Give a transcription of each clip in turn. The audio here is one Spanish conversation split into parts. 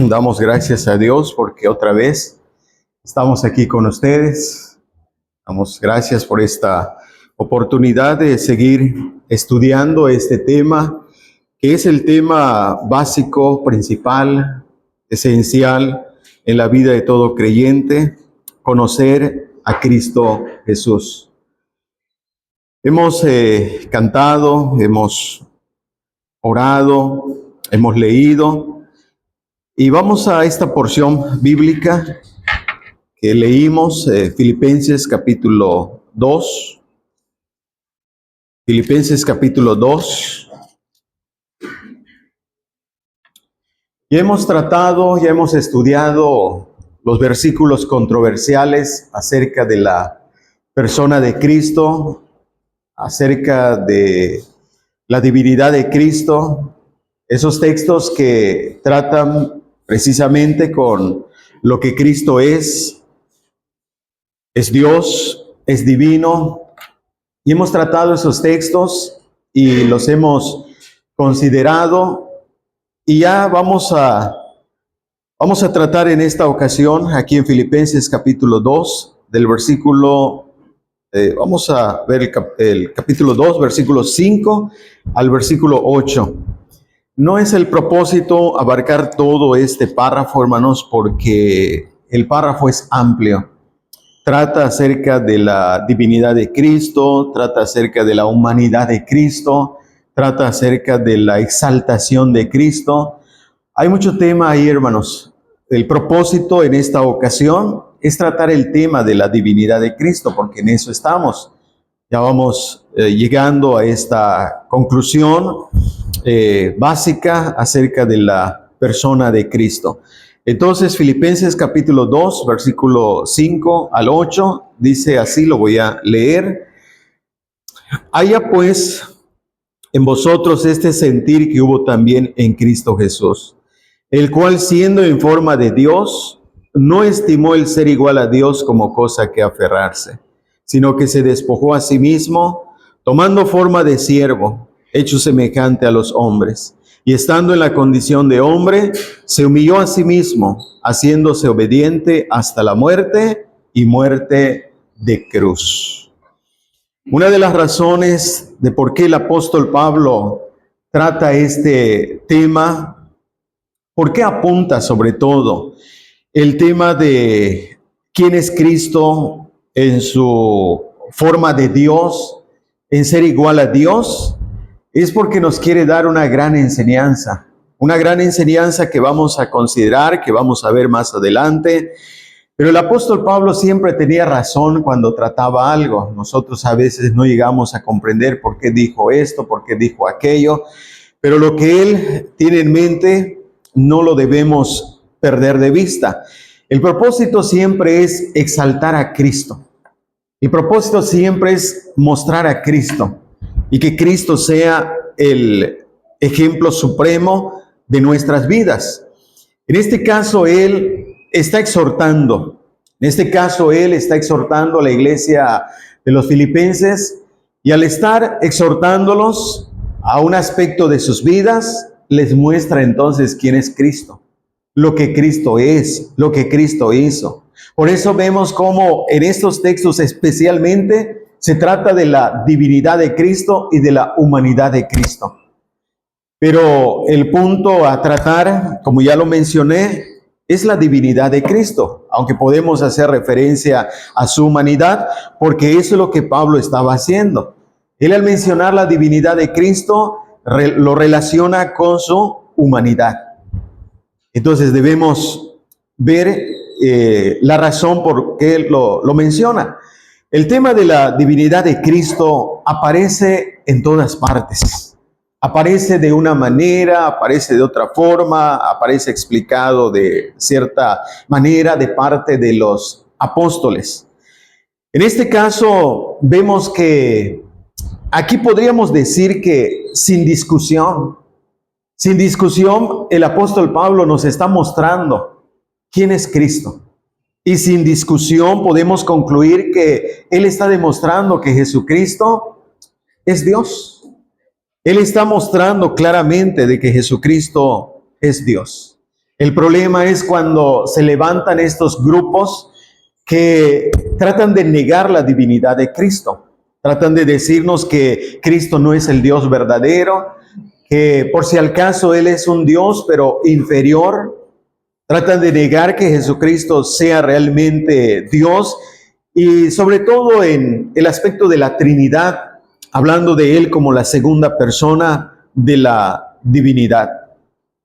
Damos gracias a Dios porque otra vez estamos aquí con ustedes. Damos gracias por esta oportunidad de seguir estudiando este tema, que es el tema básico, principal, esencial en la vida de todo creyente: conocer a Cristo Jesús. Hemos cantado, hemos orado, hemos leído. Y vamos a esta porción bíblica que leímos, Filipenses capítulo 2. Filipenses capítulo 2. Ya hemos estudiado los versículos controversiales acerca de la persona de Cristo, acerca de la divinidad de Cristo. Esos textos que tratan precisamente con lo que Cristo es Dios, es divino, y hemos tratado esos textos y los hemos considerado, y ya vamos a tratar en esta ocasión, aquí en Filipenses capítulo 2, del versículo, vamos a ver el capítulo 2, versículo 5 al versículo 8. No es el propósito abarcar todo este párrafo, hermanos, porque el párrafo es amplio. Trata acerca de la divinidad de Cristo, trata acerca de la humanidad de Cristo, trata acerca de la exaltación de Cristo. Hay mucho tema ahí, hermanos. El propósito en esta ocasión es tratar el tema de la divinidad de Cristo, porque en eso estamos. Ya vamos llegando a esta conclusión básica acerca de la persona de Cristo. Entonces, Filipenses capítulo 2, versículo 5 al 8, dice así, lo voy a leer. Haya pues en vosotros este sentir que hubo también en Cristo Jesús, el cual, siendo en forma de Dios, no estimó el ser igual a Dios como cosa que aferrarse, sino que se despojó a sí mismo, tomando forma de siervo, hecho semejante a los hombres, y estando en la condición de hombre, se humilló a sí mismo, haciéndose obediente hasta la muerte y muerte de cruz. Una de las razones de por qué el apóstol Pablo trata este tema, por qué apunta sobre todo el tema de quién es Cristo en su forma de Dios, en ser igual a Dios, es porque nos quiere dar una gran enseñanza que vamos a considerar, que vamos a ver más adelante. Pero el apóstol Pablo siempre tenía razón cuando trataba algo. Nosotros a veces no llegamos a comprender por qué dijo esto, por qué dijo aquello, pero lo que él tiene en mente no lo debemos perder de vista. El propósito siempre es exaltar a Cristo. El propósito siempre es mostrar a Cristo y que Cristo sea el ejemplo supremo de nuestras vidas. En este caso, Él está exhortando. En este caso, Él está exhortando a la iglesia de los filipenses, y al estar exhortándolos a un aspecto de sus vidas, les muestra entonces quién es Cristo, lo que Cristo es, lo que Cristo hizo. Por eso vemos cómo en estos textos especialmente se trata de la divinidad de Cristo y de la humanidad de Cristo. Pero el punto a tratar, como ya lo mencioné, es la divinidad de Cristo, aunque podemos hacer referencia a su humanidad, porque eso es lo que Pablo estaba haciendo. Él, al mencionar la divinidad de Cristo, lo relaciona con su humanidad. Entonces debemos ver la razón por qué él lo menciona. El tema de la divinidad de Cristo aparece en todas partes. Aparece de una manera, aparece de otra forma, aparece explicado de cierta manera de parte de los apóstoles. En este caso vemos que aquí podríamos decir que sin discusión, el apóstol Pablo nos está mostrando quién es Cristo. Y sin discusión podemos concluir que Él está demostrando que Jesucristo es Dios. Él está mostrando claramente de que Jesucristo es Dios. El problema es cuando se levantan estos grupos que tratan de negar la divinidad de Cristo. Tratan de decirnos que Cristo no es el Dios verdadero, que por si al caso Él es un Dios, pero inferior. Tratan de negar que Jesucristo sea realmente Dios y sobre todo en el aspecto de la Trinidad, hablando de Él como la segunda persona de la divinidad.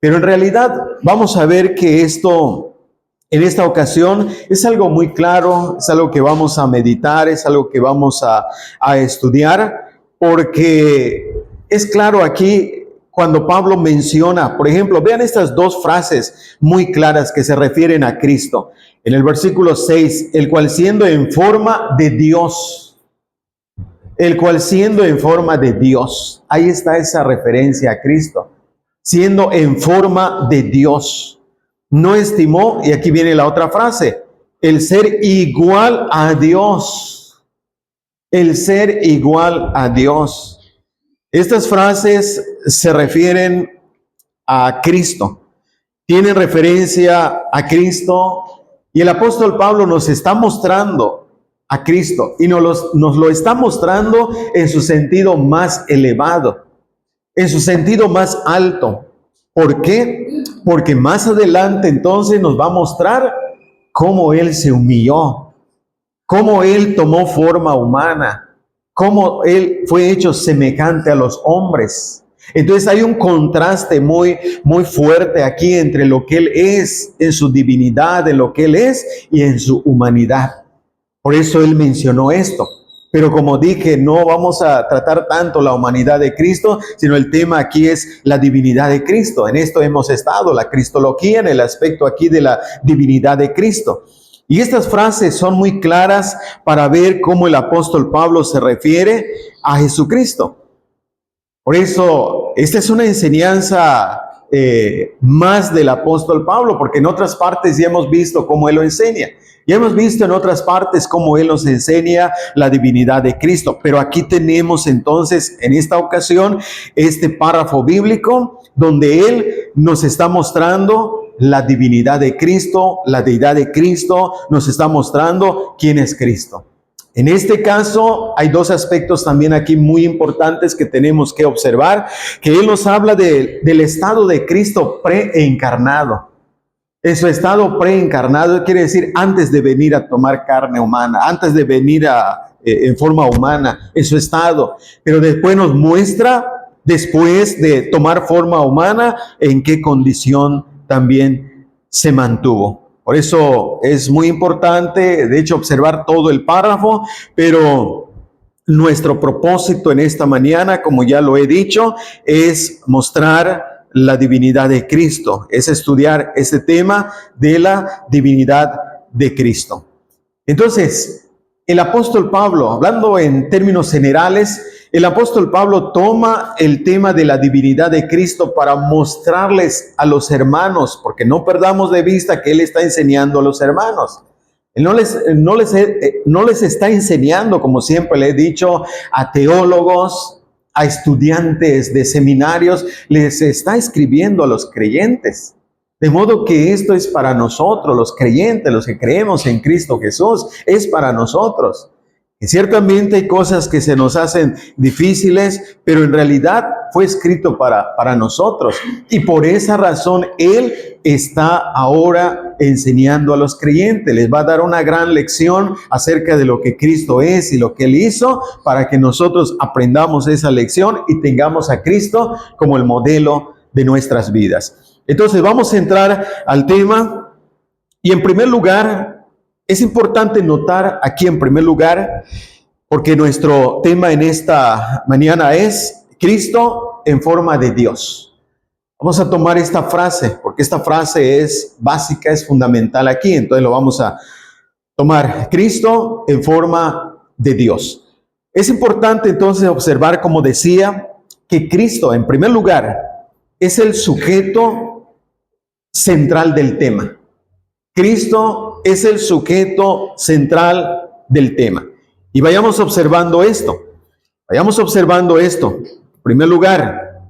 Pero en realidad vamos a ver que esto en esta ocasión es algo muy claro, es algo que vamos a meditar, es algo que vamos a estudiar, porque es claro aquí cuando Pablo menciona, por ejemplo, vean estas dos frases muy claras que se refieren a Cristo. En el versículo 6, el cual siendo en forma de Dios, el cual siendo en forma de Dios, ahí está esa referencia a Cristo, siendo en forma de Dios. No estimó, y aquí viene la otra frase, el ser igual a Dios. El ser igual a Dios. Estas frases se refieren a Cristo. Tienen referencia a Cristo y el apóstol Pablo nos está mostrando a Cristo y nos lo está mostrando en su sentido más elevado, en su sentido más alto. ¿Por qué? Porque más adelante entonces nos va a mostrar cómo Él se humilló, cómo Él tomó forma humana, cómo Él fue hecho semejante a los hombres. Entonces hay un contraste muy fuerte aquí entre lo que Él es en su divinidad, en lo que Él es y en su humanidad. Por eso Él mencionó esto. Pero como dije, no vamos a tratar tanto la humanidad de Cristo, sino el tema aquí es la divinidad de Cristo. En esto hemos estado, la cristología, en el aspecto aquí de la divinidad de Cristo. Y estas frases son muy claras para ver cómo el apóstol Pablo se refiere a Jesucristo. Por eso, esta es una enseñanza más del apóstol Pablo, porque en otras partes ya hemos visto cómo él lo enseña. Ya hemos visto en otras partes cómo Él nos enseña la divinidad de Cristo. Pero aquí tenemos entonces, en esta ocasión, este párrafo bíblico donde Él nos está mostrando la divinidad de Cristo, la deidad de Cristo, nos está mostrando quién es Cristo. En este caso, hay dos aspectos también aquí muy importantes que tenemos que observar, que Él nos habla del estado de Cristo preencarnado. En su estado preencarnado, quiere decir antes de venir a tomar carne humana, antes de venir en forma humana, en su estado. Pero después nos muestra, después de tomar forma humana, en qué condición también se mantuvo. Por eso es muy importante, de hecho, observar todo el párrafo, pero nuestro propósito en esta mañana, como ya lo he dicho, es mostrar la divinidad de Cristo, es estudiar este tema de la divinidad de Cristo. Entonces, el apóstol Pablo, hablando en términos generales, el apóstol Pablo toma el tema de la divinidad de Cristo para mostrarles a los hermanos, porque no perdamos de vista que él está enseñando a los hermanos. Él no les está enseñando, como siempre le he dicho, a teólogos, a estudiantes de seminarios, les está escribiendo a los creyentes. De modo que esto es para nosotros, los creyentes, los que creemos en Cristo Jesús, es para nosotros. Y ciertamente hay cosas que se nos hacen difíciles, pero en realidad fue escrito para nosotros. Y por esa razón Él está ahora enseñando a los creyentes. Les va a dar una gran lección acerca de lo que Cristo es y lo que Él hizo, para que nosotros aprendamos esa lección y tengamos a Cristo como el modelo de nuestras vidas. Entonces vamos a entrar al tema. Y en primer lugar, es importante notar aquí en primer lugar, porque nuestro tema en esta mañana es Cristo en forma de Dios. Vamos a tomar esta frase, porque esta frase es básica, es fundamental aquí, entonces lo vamos a tomar. Cristo en forma de Dios. Es importante entonces observar, como decía, que Cristo en primer lugar es el sujeto central del tema. Cristo es el sujeto central del tema. Y vayamos observando esto. Vayamos observando esto. En primer lugar,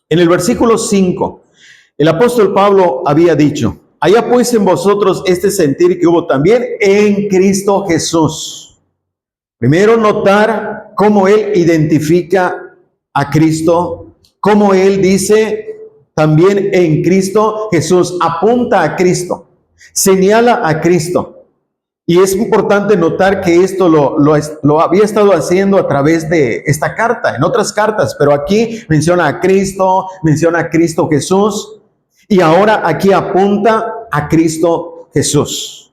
en el versículo 5, El apóstol Pablo había dicho: haya pues en vosotros este sentir que hubo también en Cristo Jesús. Primero, notar cómo él identifica a Cristo, cómo él dice también en Cristo Jesús, apunta a Cristo, señala a Cristo. Y es importante notar que esto lo había estado haciendo a través de esta carta, en otras cartas, pero aquí menciona a Cristo Jesús, y ahora aquí apunta a Cristo Jesús.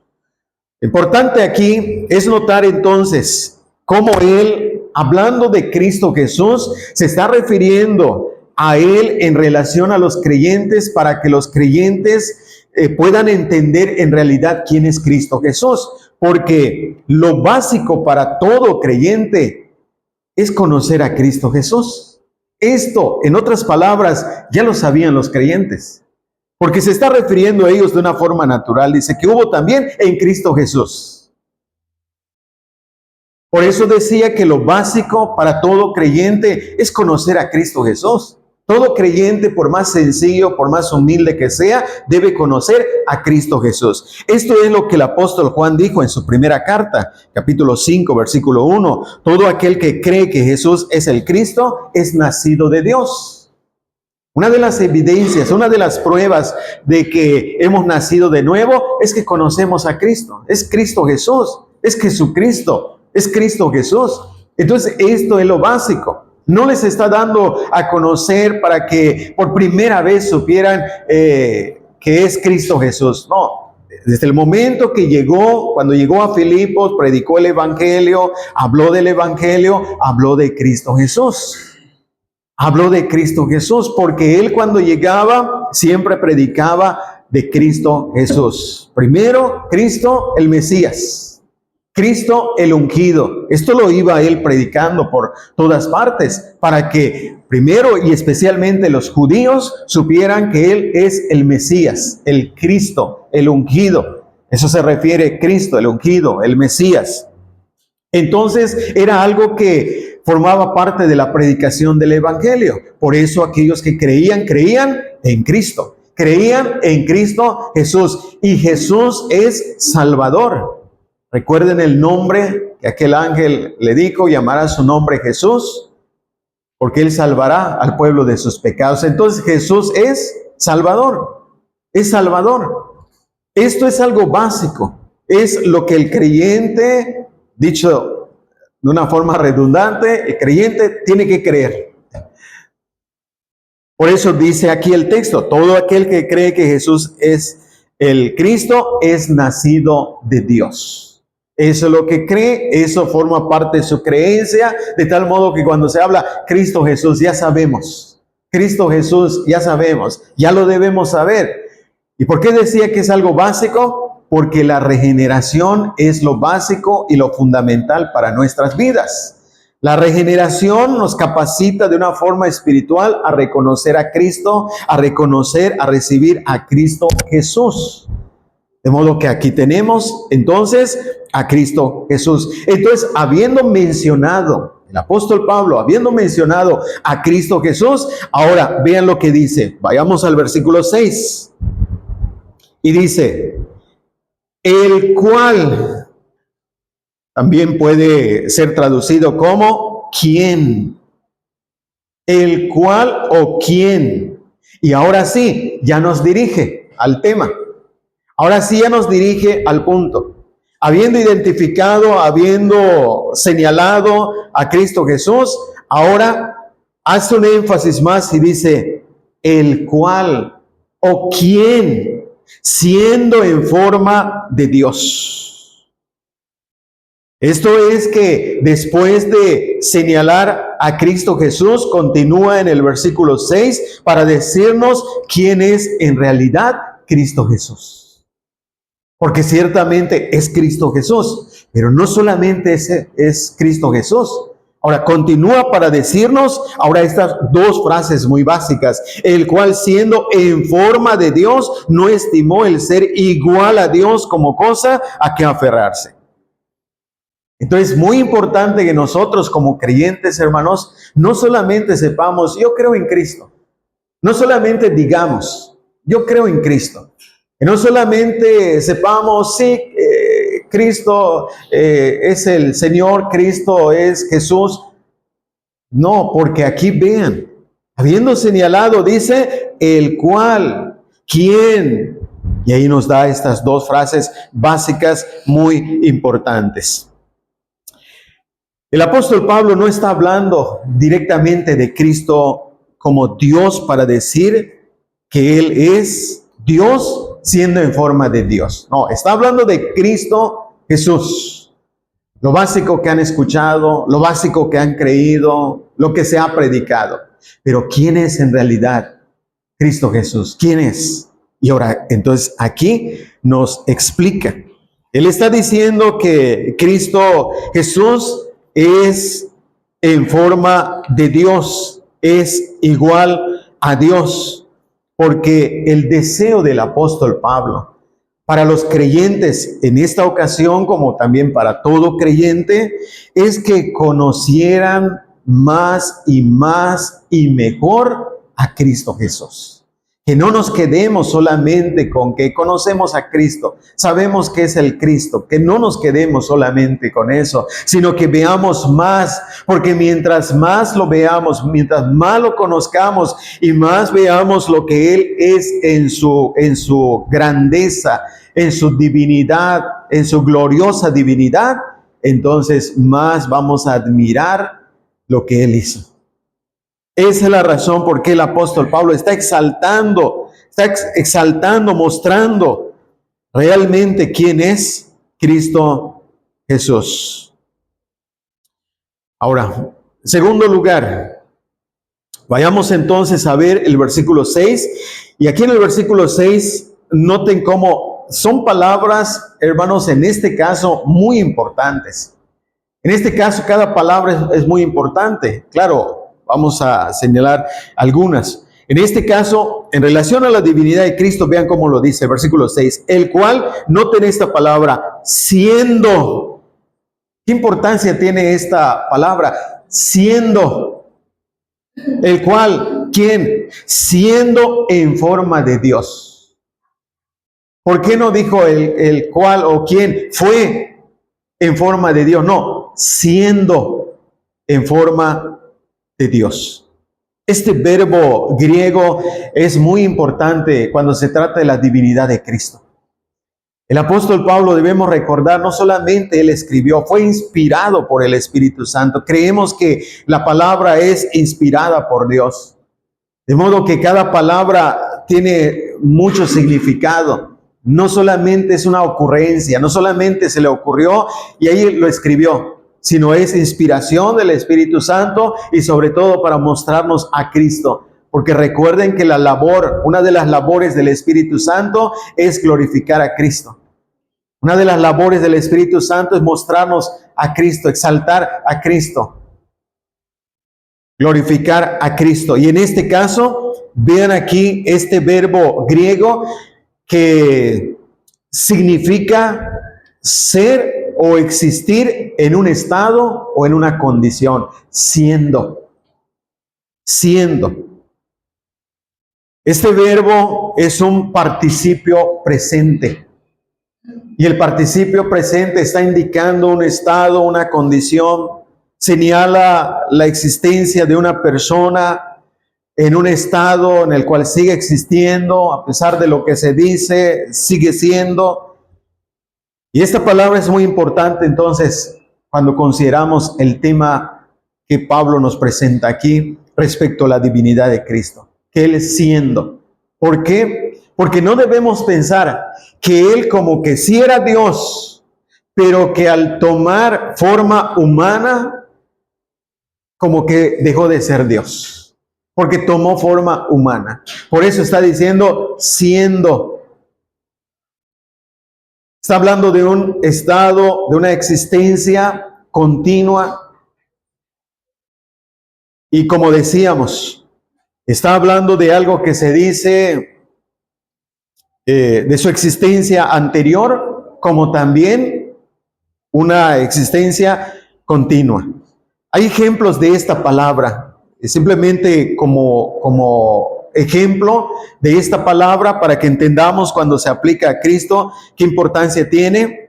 Importante aquí es notar entonces cómo él, hablando de Cristo Jesús, se está refiriendo a él en relación a los creyentes, para que los creyentes puedan entender en realidad quién es Cristo Jesús. Porque lo básico para todo creyente es conocer a Cristo Jesús. Esto, en otras palabras, ya lo sabían los creyentes, porque se está refiriendo a ellos de una forma natural. Dice que hubo también en Cristo Jesús. Por eso decía que lo básico para todo creyente es conocer a Cristo Jesús. Todo creyente, por más sencillo, por más humilde que sea, debe conocer a Cristo Jesús. Esto es lo que el apóstol Juan dijo en su primera carta, capítulo 5, versículo 1. Todo aquel que cree que Jesús es el Cristo, es nacido de Dios. Una de las evidencias, una de las pruebas de que hemos nacido de nuevo, es que conocemos a Cristo. Es Cristo Jesús, es Jesucristo, es Cristo Jesús. Entonces, esto es lo básico. No les está dando a conocer para que por primera vez supieran que es Cristo Jesús. No, desde el momento que llegó, cuando llegó a Filipos, predicó el Evangelio, habló del Evangelio, habló de Cristo Jesús. Habló de Cristo Jesús, porque él cuando llegaba siempre predicaba de Cristo Jesús. Primero, Cristo el Mesías. Cristo el ungido. Esto lo iba él predicando por todas partes, para que primero y especialmente los judíos supieran que él es el Mesías, el Cristo, el ungido. Eso se refiere a Cristo, el ungido, el Mesías. Entonces era algo que formaba parte de la predicación del Evangelio. Por eso aquellos que creían en Cristo. Creían en Cristo Jesús. Y Jesús es Salvador. Recuerden el nombre que aquel ángel le dijo: llamará su nombre Jesús, porque él salvará al pueblo de sus pecados. Entonces Jesús es Salvador, es Salvador. Esto es algo básico, es lo que el creyente, dicho de una forma redundante, el creyente tiene que creer. Por eso dice aquí el texto: todo aquel que cree que Jesús es el Cristo es nacido de Dios. Eso es lo que cree, eso forma parte de su creencia, de tal modo que cuando se habla Cristo Jesús, ya sabemos. Cristo Jesús, ya sabemos, ya lo debemos saber. ¿Y por qué decía que es algo básico? Porque la regeneración es lo básico y lo fundamental para nuestras vidas. La regeneración nos capacita de una forma espiritual a reconocer a Cristo, a reconocer, a recibir a Cristo Jesús. De modo que aquí tenemos entonces a Cristo Jesús. Entonces, habiendo mencionado, el apóstol Pablo, habiendo mencionado a Cristo Jesús, ahora vean lo que dice. Vayamos al versículo 6. Y dice: el cual también puede ser traducido como ¿quién? El cual o quién. Y ahora sí, ya nos dirige al tema. Ahora sí ya nos dirige al punto. Habiendo identificado, habiendo señalado a Cristo Jesús, ahora hace un énfasis más y dice: el cual o quién, siendo en forma de Dios. Esto es que después de señalar a Cristo Jesús, continúa en el versículo 6 para decirnos quién es en realidad Cristo Jesús. Porque ciertamente es Cristo Jesús, pero no solamente es Cristo Jesús. Ahora continúa para decirnos ahora estas dos frases muy básicas: el cual siendo en forma de Dios, no estimó el ser igual a Dios como cosa a que aferrarse. Entonces, muy importante que nosotros como creyentes, hermanos, no solamente sepamos, yo creo en Cristo. No solamente digamos, yo creo en Cristo. Que no solamente sepamos, sí, Cristo es el Señor, Cristo es Jesús. No, porque aquí vean, habiendo señalado, dice, el cual, ¿quién? Y ahí nos da estas dos frases básicas muy importantes. El apóstol Pablo no está hablando directamente de Cristo como Dios para decir que Él es Dios siendo en forma de Dios. No, está hablando de Cristo Jesús. Lo básico que han escuchado, lo básico que han creído, lo que se ha predicado. Pero ¿quién es en realidad Cristo Jesús? ¿Quién es? Y ahora, entonces aquí nos explica. Él está diciendo que Cristo Jesús es en forma de Dios, es igual a Dios. Porque el deseo del apóstol Pablo para los creyentes en esta ocasión, como también para todo creyente, es que conocieran más y mejor a Cristo Jesús. Que no nos quedemos solamente con que conocemos a Cristo, sabemos que es el Cristo, que no nos quedemos solamente con eso, sino que veamos más, porque mientras más lo veamos, mientras más lo conozcamos y más veamos lo que Él es en su grandeza, en su divinidad, en su gloriosa divinidad, entonces más vamos a admirar lo que Él hizo. Esa es la razón por qué el apóstol Pablo está exaltando, mostrando realmente quién es Cristo Jesús. Ahora, en segundo lugar, vayamos entonces a ver el versículo 6. Y aquí en el versículo 6, noten cómo son palabras, hermanos, en este caso muy importantes. En este caso, cada palabra es muy importante. Claro, vamos a señalar algunas. En este caso, en relación a la divinidad de Cristo, vean cómo lo dice, versículo 6. El cual, noten esta palabra, siendo. ¿Qué importancia tiene esta palabra? Siendo. El cual, ¿quién? Siendo en forma de Dios. ¿Por qué no dijo el cual o quién fue en forma de Dios? No, siendo en forma de Dios. Este verbo griego es muy importante cuando se trata de la divinidad de Cristo. El apóstol Pablo, debemos recordar, no solamente él escribió, fue inspirado por el Espíritu Santo. Creemos que la palabra es inspirada por Dios. De modo que cada palabra tiene mucho significado. No solamente es una ocurrencia, no solamente se le ocurrió y ahí lo escribió, sino es inspiración del Espíritu Santo y sobre todo para mostrarnos a Cristo. Porque recuerden que una de las labores del Espíritu Santo es glorificar a Cristo. Una de las labores del Espíritu Santo es mostrarnos a Cristo, exaltar a Cristo, glorificar a Cristo. Y en este caso, vean aquí este verbo griego que significa ser o existir en un estado o en una condición, siendo. Este verbo es un participio presente. Y el participio presente está indicando un estado, una condición, señala la existencia de una persona en un estado en el cual sigue existiendo, a pesar de lo que se dice, sigue siendo. Y esta palabra es muy importante entonces cuando consideramos el tema que Pablo nos presenta aquí respecto a la divinidad de Cristo, que Él es siendo. ¿Por qué? Porque no debemos pensar que Él como que sí era Dios, pero que al tomar forma humana, como que dejó de ser Dios, porque tomó forma humana. Por eso está diciendo siendo. Está hablando de un estado, de una existencia continua. Y como decíamos, está hablando de algo que se dice de su existencia anterior, como también una existencia continua. Hay ejemplos de esta palabra, simplemente como ejemplo de esta palabra para que entendamos cuando se aplica a Cristo qué importancia tiene.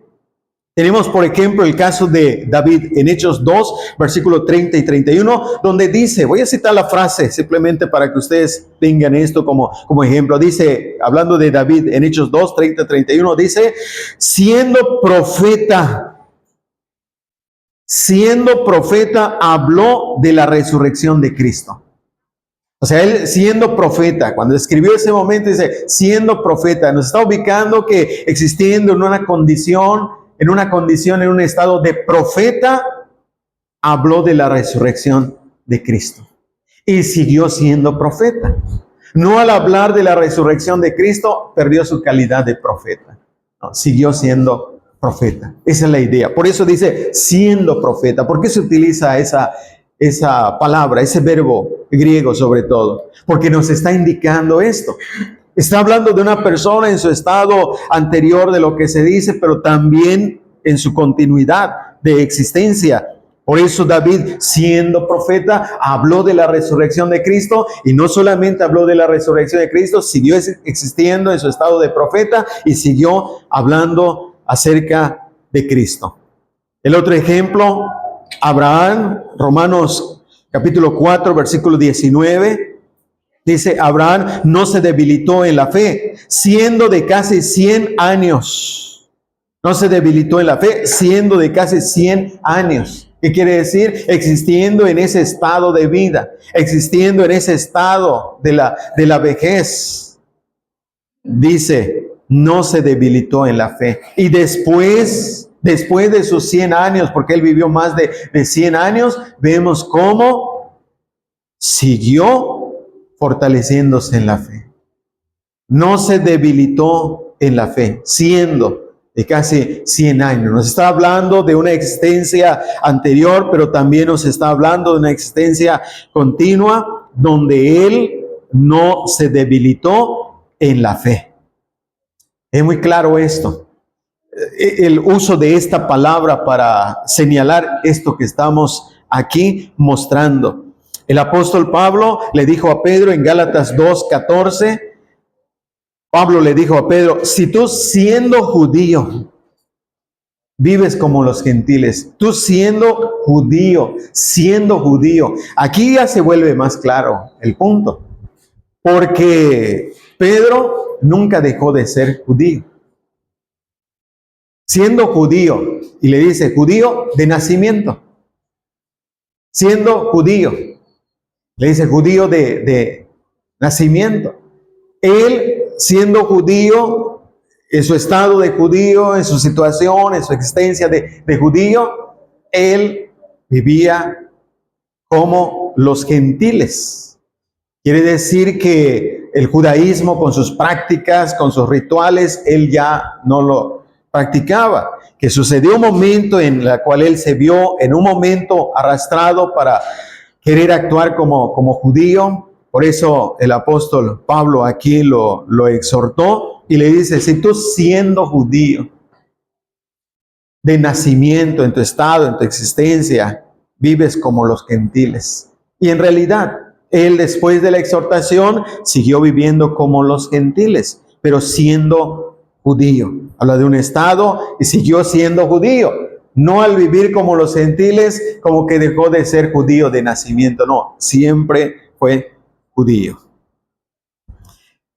Tenemos, por ejemplo, el caso de David en Hechos 2, versículo 30 y 31, donde dice, voy a citar la frase simplemente para que ustedes tengan esto como ejemplo. Dice, hablando de David en Hechos 2, 30 y 31, dice, siendo profeta, habló de la resurrección de Cristo. O sea, él siendo profeta, cuando escribió ese momento, dice, siendo profeta, nos está ubicando que existiendo en una condición, en un estado de profeta, habló de la resurrección de Cristo. Y siguió siendo profeta. No, al hablar de la resurrección de Cristo, perdió su calidad de profeta. No, siguió siendo profeta. Esa es la idea. Por eso dice, siendo profeta. ¿Por qué se utiliza esa palabra, ese verbo griego sobre todo? Porque nos está indicando esto. Está hablando de una persona en su estado anterior de lo que se dice, pero también en su continuidad de existencia. Por eso David, siendo profeta, habló de la resurrección de Cristo, y no solamente habló de la resurrección de Cristo, siguió existiendo en su estado de profeta y siguió hablando acerca de Cristo. El otro ejemplo, Abraham, Romanos capítulo 4, versículo 19. Dice, Abraham no se debilitó en la fe, siendo de casi 100 años. No se debilitó en la fe, siendo de casi 100 años. ¿Qué quiere decir? Existiendo en ese estado de vida, existiendo en ese estado de la vejez. Dice, no se debilitó en la fe. Y después de sus 100 años, porque él vivió más de 100 años, vemos cómo siguió fortaleciéndose en la fe. No se debilitó en la fe, siendo de casi 100 años. Nos está hablando de una existencia anterior, pero también nos está hablando de una existencia continua, donde él no se debilitó en la fe. Es muy claro esto. El uso de esta palabra para señalar esto que estamos aquí mostrando. El apóstol Pablo le dijo a Pedro en Gálatas 2:14, Pablo le dijo a Pedro, si tú siendo judío, vives como los gentiles, tú siendo judío, aquí ya se vuelve más claro el punto, porque Pedro nunca dejó de ser judío. Siendo judío, y le dice judío de nacimiento, siendo judío. Le dice judío de nacimiento. Él, siendo judío, en su estado de judío, en su situación, en su existencia de judío, él vivía como los gentiles. Quiere decir que el judaísmo, con sus prácticas, con sus rituales, él ya no lo practicaba. Que sucedió un momento en el cual él se vio en un momento arrastrado para querer actuar como judío. Por eso el apóstol Pablo aquí lo exhortó y le dice, si tú siendo judío de nacimiento, en tu estado, en tu existencia, vives como los gentiles. Y en realidad, él después de la exhortación siguió viviendo como los gentiles, pero siendo judío. Habla de un estado y siguió siendo judío. No al vivir como los gentiles, como que dejó de ser judío de nacimiento. No, siempre fue judío.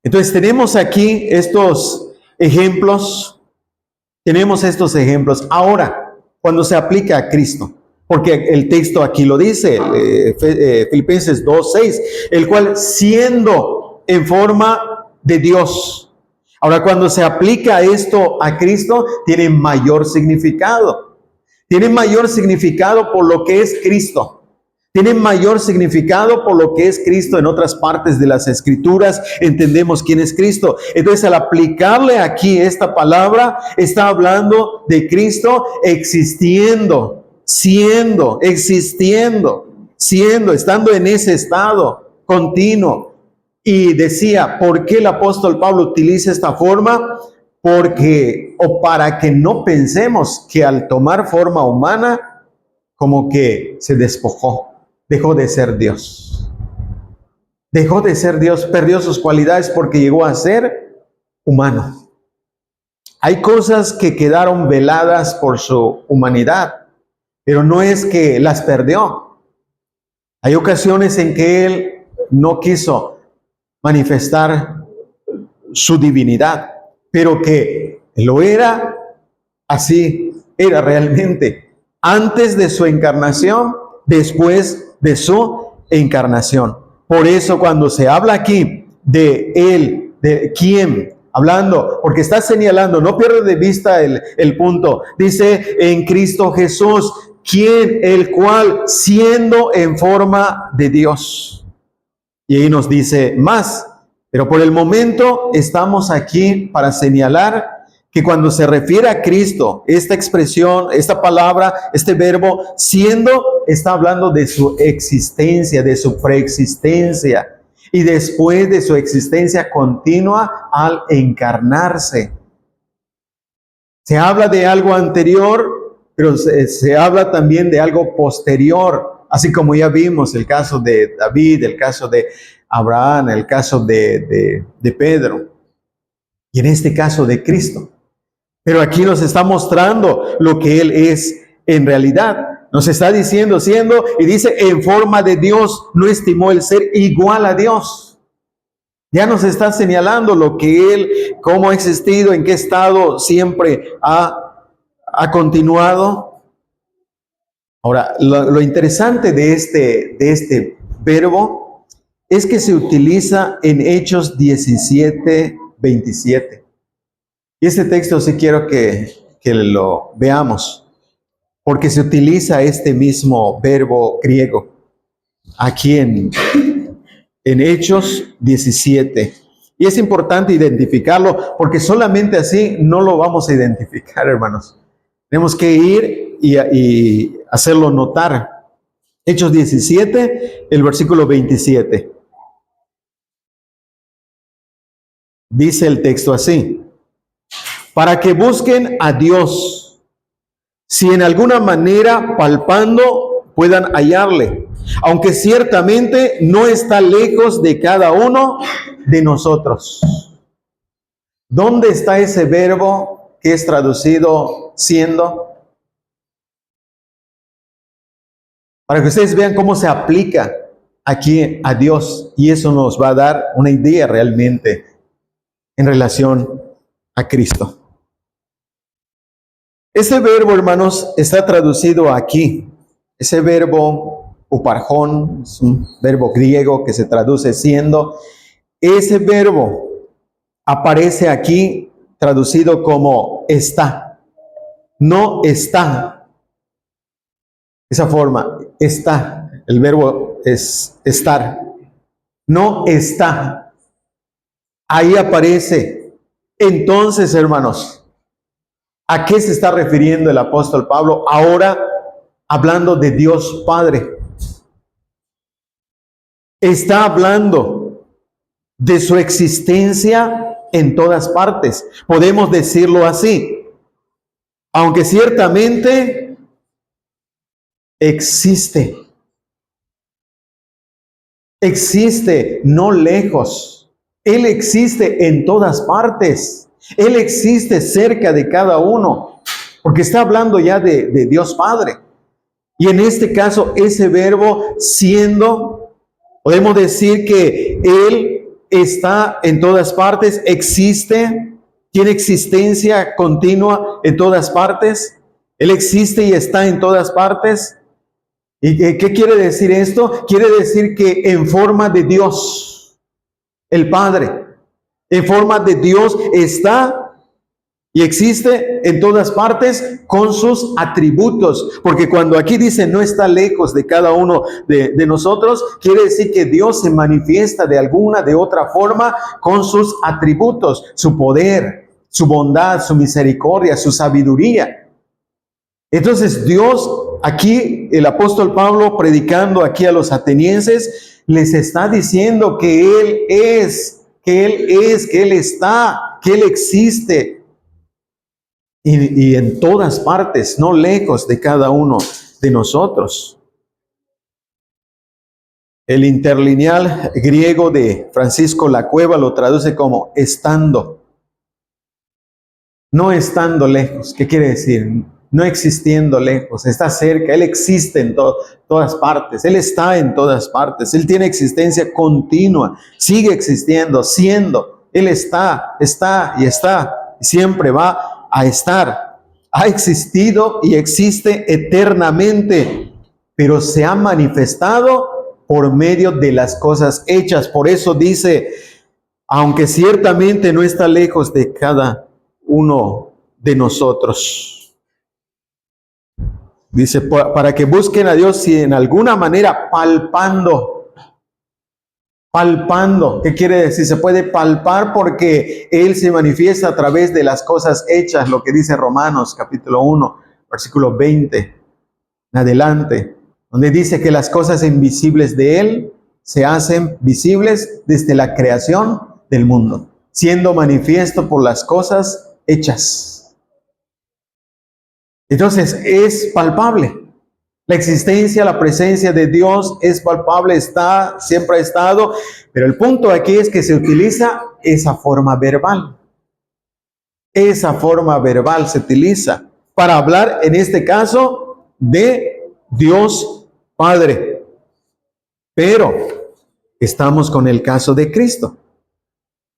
Entonces tenemos aquí estos ejemplos. Ahora, cuando se aplica a Cristo, porque el texto aquí lo dice, Filipenses 2:6, el cual siendo en forma de Dios. Ahora, cuando se aplica esto a Cristo, tiene mayor significado. Tiene mayor significado por lo que es Cristo. Tiene mayor significado por lo que es Cristo. En otras partes de las Escrituras entendemos quién es Cristo. Entonces, al aplicarle aquí esta palabra, está hablando de Cristo existiendo, estando en ese estado continuo. Y decía, ¿por qué el apóstol Pablo utiliza esta forma? Porque, o para que no pensemos que al tomar forma humana, como que se despojó, dejó de ser Dios. Dejó de ser Dios, perdió sus cualidades porque llegó a ser humano. Hay cosas que quedaron veladas por su humanidad, pero no es que las perdió. Hay ocasiones en que Él no quiso manifestar su divinidad, pero que lo era, así era realmente, antes de su encarnación, después de su encarnación. Por eso cuando se habla aquí de Él, de quién, hablando, porque está señalando, no pierde de vista el punto, dice en Cristo Jesús, quien, el cual, siendo en forma de Dios. Y ahí nos dice más, pero por el momento estamos aquí para señalar que cuando se refiere a Cristo, esta expresión, esta palabra, este verbo, siendo, está hablando de su existencia, de su preexistencia, y después de su existencia continua al encarnarse. Se habla de algo anterior, pero se habla también de algo posterior, así como ya vimos el caso de David, el caso de Abraham, el caso de Pedro, y en este caso de Cristo. Pero aquí nos está mostrando lo que Él es en realidad. Nos está diciendo, siendo, y dice, en forma de Dios, no estimó el ser igual a Dios. Ya nos está señalando lo que Él, cómo ha existido, en qué estado siempre ha continuado. Ahora, lo interesante de este verbo es que se utiliza en Hechos 17, 27. Y este texto sí quiero que lo veamos, porque se utiliza este mismo verbo griego aquí en Hechos 17. Y es importante identificarlo, porque solamente así no lo vamos a identificar, hermanos. Tenemos que ir y hacerlo notar. Hechos 17, el versículo 27. Dice el texto así: para que busquen a Dios, si en alguna manera palpando puedan hallarle, aunque ciertamente no está lejos de cada uno de nosotros. ¿Dónde está ese verbo que es traducido siendo? Para que ustedes vean cómo se aplica aquí a Dios, y eso nos va a dar una idea realmente en relación a Cristo. Ese verbo, hermanos, está traducido aquí. Ese verbo, uparjón, es un verbo griego que se traduce siendo. Ese verbo aparece aquí traducido como está. No está. Esa forma, está. El verbo es estar. No está. Ahí aparece. Entonces, hermanos, ¿a qué se está refiriendo el apóstol Pablo ahora hablando de Dios Padre? Está hablando de su existencia en todas partes. Podemos decirlo así. Aunque ciertamente existe. Existe no lejos. Él existe en todas partes. Él existe cerca de cada uno, porque está hablando ya de Dios Padre. Y en este caso, ese verbo siendo, podemos decir que Él está en todas partes, existe, tiene existencia continua en todas partes. Él existe y está en todas partes. ¿Y qué quiere decir esto? Quiere decir que en forma de Dios, el Padre, en forma de Dios está y existe en todas partes con sus atributos. Porque cuando aquí dice no está lejos de cada uno de nosotros, quiere decir que Dios se manifiesta de alguna, de otra forma con sus atributos, su poder, su bondad, su misericordia, su sabiduría. Entonces Dios, aquí el apóstol Pablo predicando aquí a los atenienses, les está diciendo que Él es, que Él está, que Él existe. Y en todas partes, no lejos de cada uno de nosotros. El interlineal griego de Francisco Lacueva lo traduce como estando. No estando lejos. ¿Qué quiere decir? No existiendo lejos. Está cerca. Él existe en todas partes. Él está en todas partes. Él tiene existencia continua. Sigue existiendo, siendo. Él está y está. Y siempre va a estar. Ha existido y existe eternamente. Pero se ha manifestado por medio de las cosas hechas. Por eso dice, aunque ciertamente no está lejos de cada uno de nosotros. Dice, para que busquen a Dios si en alguna manera palpando. ¿Qué quiere decir? Se puede palpar porque Él se manifiesta a través de las cosas hechas, lo que dice Romanos capítulo 1, versículo 20 en adelante, donde dice que las cosas invisibles de Él se hacen visibles desde la creación del mundo, siendo manifiesto por las cosas hechas. Entonces es palpable. La existencia, la presencia de Dios es palpable, está, siempre ha estado, pero el punto aquí es que se utiliza esa forma verbal. Esa forma verbal se utiliza para hablar, en este caso, de Dios Padre. Pero estamos con el caso de Cristo.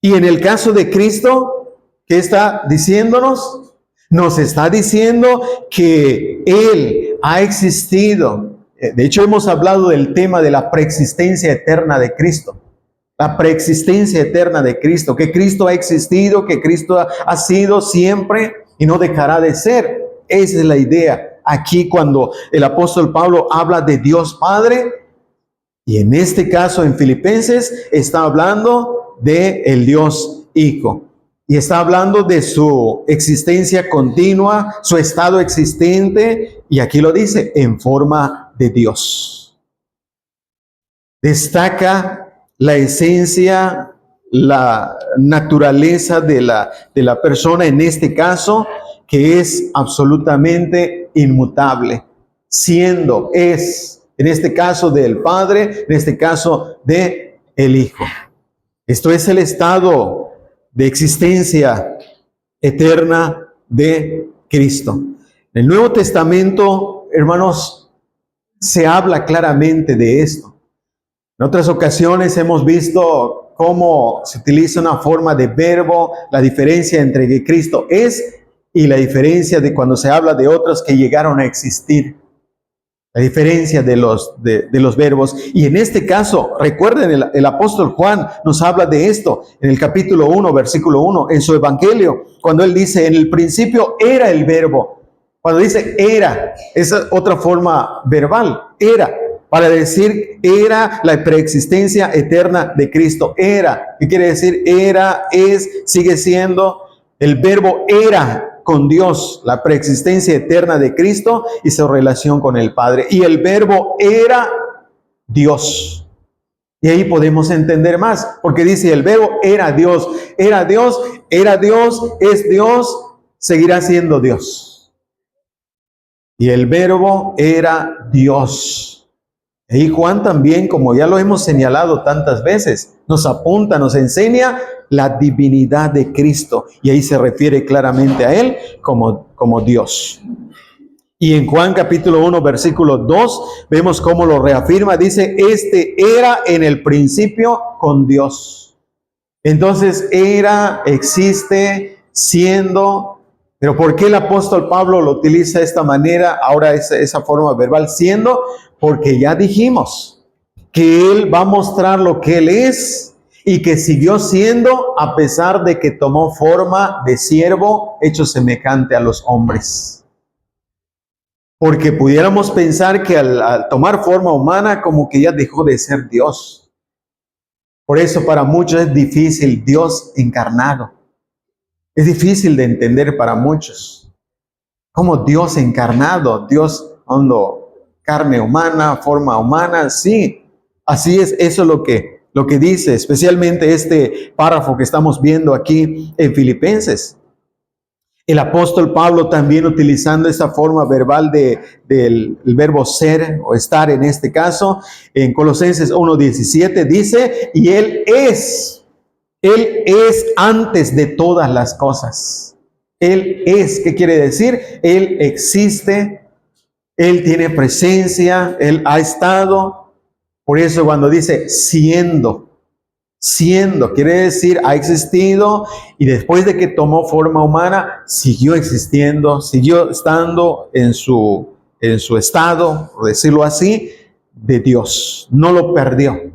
Y en el caso de Cristo, ¿qué está diciéndonos? Nos está diciendo que Él ha existido. De hecho, hemos hablado del tema de la preexistencia eterna de Cristo. La preexistencia eterna de Cristo. Que Cristo ha existido, que Cristo ha sido siempre y no dejará de ser. Esa es la idea. Aquí cuando el apóstol Pablo habla de Dios Padre, y en este caso en Filipenses está hablando de el Dios Hijo. Y está hablando de su existencia continua, su estado existente, y aquí lo dice, en forma de Dios. Destaca la esencia, la naturaleza de la persona en este caso, que es absolutamente inmutable, siendo, es, en este caso del Padre, en este caso de el Hijo. Esto es el estado de existencia eterna de Cristo. En el Nuevo Testamento, hermanos, se habla claramente de esto. En otras ocasiones hemos visto cómo se utiliza una forma de verbo, la diferencia entre que Cristo es y la diferencia de cuando se habla de otros que llegaron a existir. La diferencia de los verbos. Y en este caso, recuerden, el apóstol Juan nos habla de esto en el capítulo 1, versículo 1, en su evangelio, cuando él dice, en el principio era el verbo. Cuando dice era, esa es otra forma verbal, era, para decir era la preexistencia eterna de Cristo. Era, ¿qué quiere decir? Era, es, sigue siendo. El verbo era con Dios, la preexistencia eterna de Cristo y su relación con el Padre. Y el verbo era Dios. Y ahí podemos entender más, porque dice el verbo era Dios, era Dios, era Dios, es Dios, seguirá siendo Dios. Y el verbo era Dios. Y Juan también, como ya lo hemos señalado tantas veces, nos apunta, nos enseña la divinidad de Cristo. Y ahí se refiere claramente a Él como Dios. Y en Juan capítulo 1, versículo 2, vemos cómo lo reafirma. Dice, este era en el principio con Dios. Entonces era, existe, siendo. Pero ¿por qué el apóstol Pablo lo utiliza de esta manera? Ahora esa forma verbal, siendo, porque ya dijimos que Él va a mostrar lo que Él es y que siguió siendo a pesar de que tomó forma de siervo hecho semejante a los hombres. Porque pudiéramos pensar que al tomar forma humana como que ya dejó de ser Dios. Por eso para muchos es difícil Dios encarnado. Es difícil de entender para muchos. Como Dios encarnado, Dios carne humana, forma humana, sí. Así es, eso es lo que dice, especialmente este párrafo que estamos viendo aquí en Filipenses. El apóstol Pablo también utilizando esa forma verbal del verbo ser o estar en este caso, en Colosenses 1:17 dice, y Él es antes de todas las cosas. Él es, ¿qué quiere decir? Él existe, Él tiene presencia, Él ha estado. Por eso cuando dice siendo, quiere decir ha existido y después de que tomó forma humana, siguió existiendo, siguió estando en su estado, por decirlo así, de Dios. No lo perdió.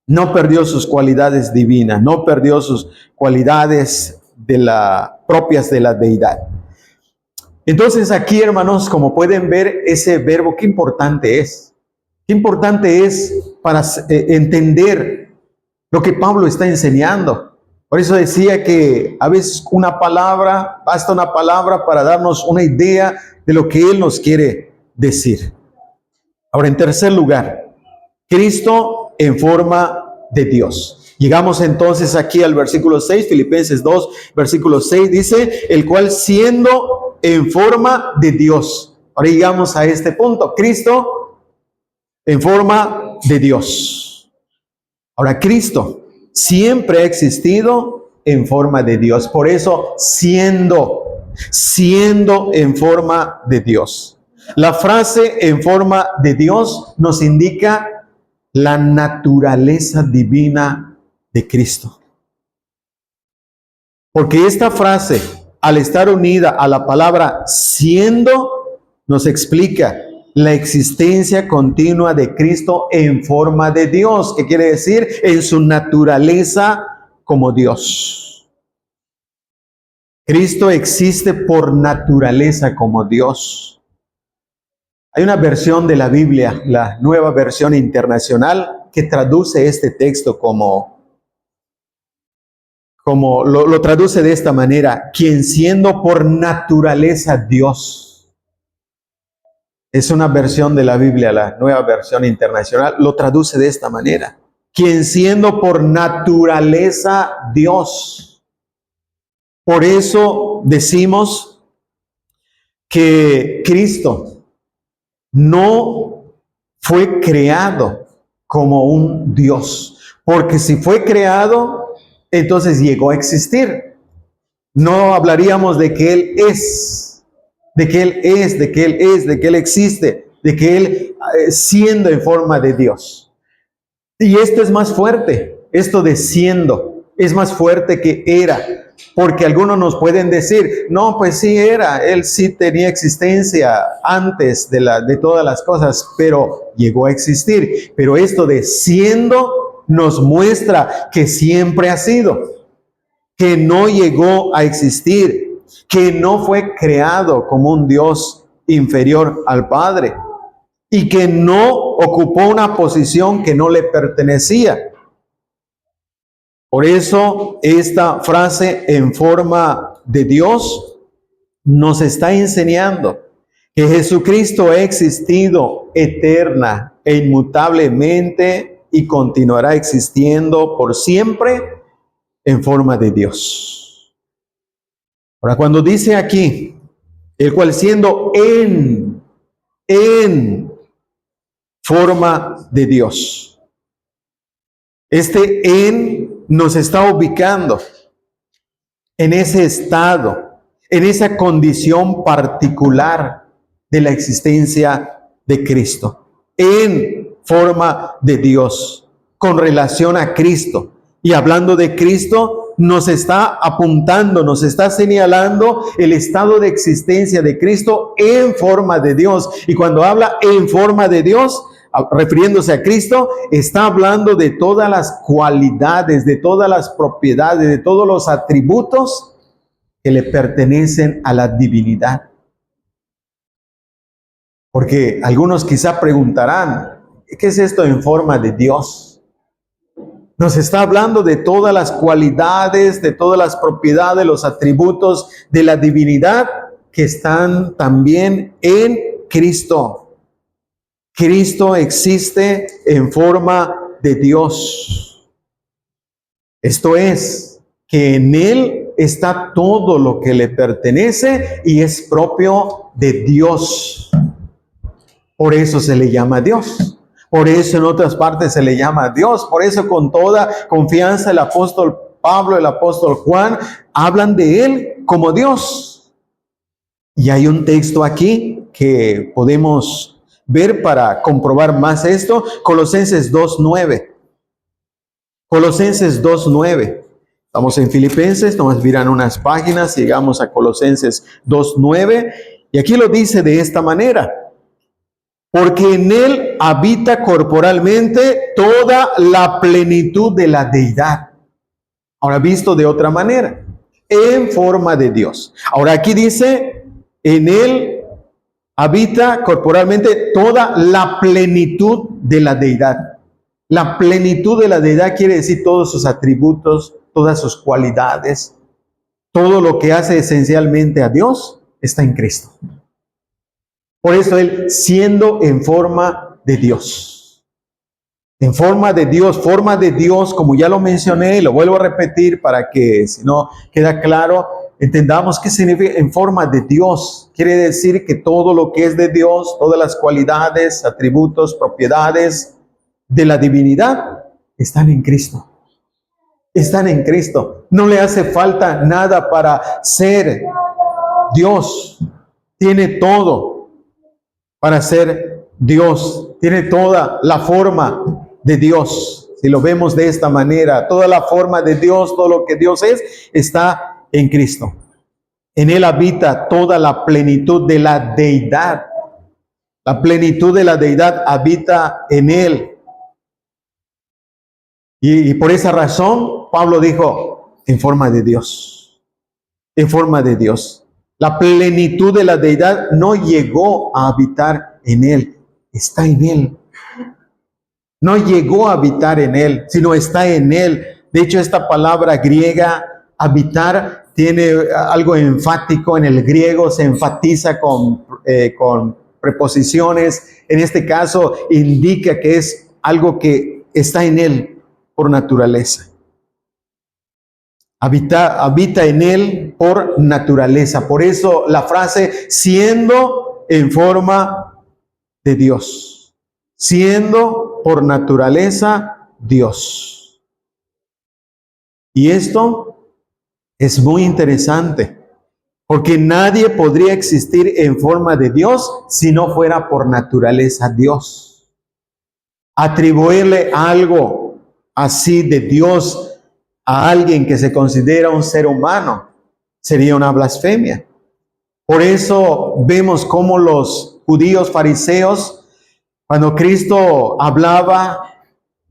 No perdió sus cualidades divinas, no perdió sus cualidades propias de la deidad. Entonces aquí, hermanos, como pueden ver, ese verbo, qué importante es. Qué importante es para entender lo que Pablo está enseñando. Por eso decía que a veces basta una palabra para darnos una idea de lo que Él nos quiere decir. Ahora, en tercer lugar, Cristo en forma de Dios. Llegamos entonces aquí al versículo 6, Filipenses 2, versículo 6, dice, el cual siendo en forma de Dios. Ahora llegamos a este punto, Cristo en forma de Dios. Ahora, Cristo siempre ha existido en forma de Dios. Por eso, siendo en forma de Dios. La frase en forma de Dios nos indica la naturaleza divina de Cristo. Porque esta frase, al estar unida a la palabra siendo, nos explica la existencia continua de Cristo en forma de Dios. ¿Qué quiere decir? En su naturaleza como Dios. Cristo existe por naturaleza como Dios. Hay una versión de la Biblia, la Nueva Versión Internacional, que traduce este texto lo traduce de esta manera: quien siendo por naturaleza Dios. Es una versión de la Biblia, la Nueva Versión Internacional, lo traduce de esta manera: quien siendo por naturaleza Dios. Por eso decimos que Cristo no fue creado como un Dios, porque si fue creado, entonces llegó a existir. No hablaríamos de que Él es, de que Él existe, de que Él siendo en forma de Dios. Y esto es más fuerte, esto de siendo, es más fuerte que era. Porque algunos nos pueden decir, no, pues sí era, Él sí tenía existencia antes de todas las cosas, pero llegó a existir. Pero esto de siendo nos muestra que siempre ha sido, que no llegó a existir, que no fue creado como un Dios inferior al Padre y que no ocupó una posición que no le pertenecía. Por eso esta frase en forma de Dios nos está enseñando que Jesucristo ha existido eterna e inmutablemente y continuará existiendo por siempre en forma de Dios. Ahora, cuando dice aquí, el cual siendo en forma de Dios, este en nos está ubicando en ese estado, en esa condición particular de la existencia de Cristo, en forma de Dios, con relación a Cristo. Y hablando de Cristo, nos está apuntando, nos está señalando el estado de existencia de Cristo en forma de Dios. Y cuando habla en forma de Dios, refiriéndose a Cristo, está hablando de todas las cualidades, de todas las propiedades, de todos los atributos que le pertenecen a la divinidad. Porque algunos quizá preguntarán, ¿qué es esto en forma de Dios? Nos está hablando de todas las cualidades, de todas las propiedades, los atributos de la divinidad que están también en Cristo. Cristo existe en forma de Dios. Esto es, que en Él está todo lo que le pertenece y es propio de Dios. Por eso se le llama Dios. Por eso en otras partes se le llama Dios. Por eso con toda confianza el apóstol Pablo, el apóstol Juan, hablan de Él como Dios. Y hay un texto aquí que podemos ver para comprobar más esto. Colosenses 2:9. Colosenses 2:9. Estamos en Filipenses, nomás miran unas páginas, llegamos a Colosenses 2:9. Y aquí lo dice de esta manera. Porque en Él habita corporalmente toda la plenitud de la deidad. Ahora visto de otra manera, en forma de Dios. Ahora aquí dice, en Él habita corporalmente toda la plenitud de la deidad. La plenitud de la deidad quiere decir todos sus atributos, todas sus cualidades, todo lo que hace esencialmente a Dios está en Cristo. Por eso Él siendo en forma de Dios. En forma de Dios, como ya lo mencioné, lo vuelvo a repetir para que si no queda claro, entendamos qué significa en forma de Dios. Quiere decir que todo lo que es de Dios, todas las cualidades, atributos, propiedades de la divinidad están en Cristo. Están en Cristo. No le hace falta nada para ser Dios. Tiene todo para ser Dios. Tiene toda la forma de Dios. Si lo vemos de esta manera, toda la forma de Dios, todo lo que Dios es, está en Cristo. En Él habita toda la plenitud de la deidad. La plenitud de la deidad habita en Él. Y por esa razón, Pablo dijo, en forma de Dios. En forma de Dios. La plenitud de la deidad no llegó a habitar en Él, está en Él. No llegó a habitar en Él, sino está en Él. De hecho, esta palabra griega, habitar, tiene algo enfático en el griego, se enfatiza con preposiciones. En este caso, indica que es algo que está en Él por naturaleza. Habita en Él por naturaleza. Por eso la frase, siendo en forma de Dios. Siendo por naturaleza Dios. Y esto es muy interesante, porque nadie podría existir en forma de Dios si no fuera por naturaleza Dios. Atribuirle algo así de Dios a alguien que se considera un ser humano sería una blasfemia. Por eso vemos cómo los judíos fariseos, cuando Cristo hablaba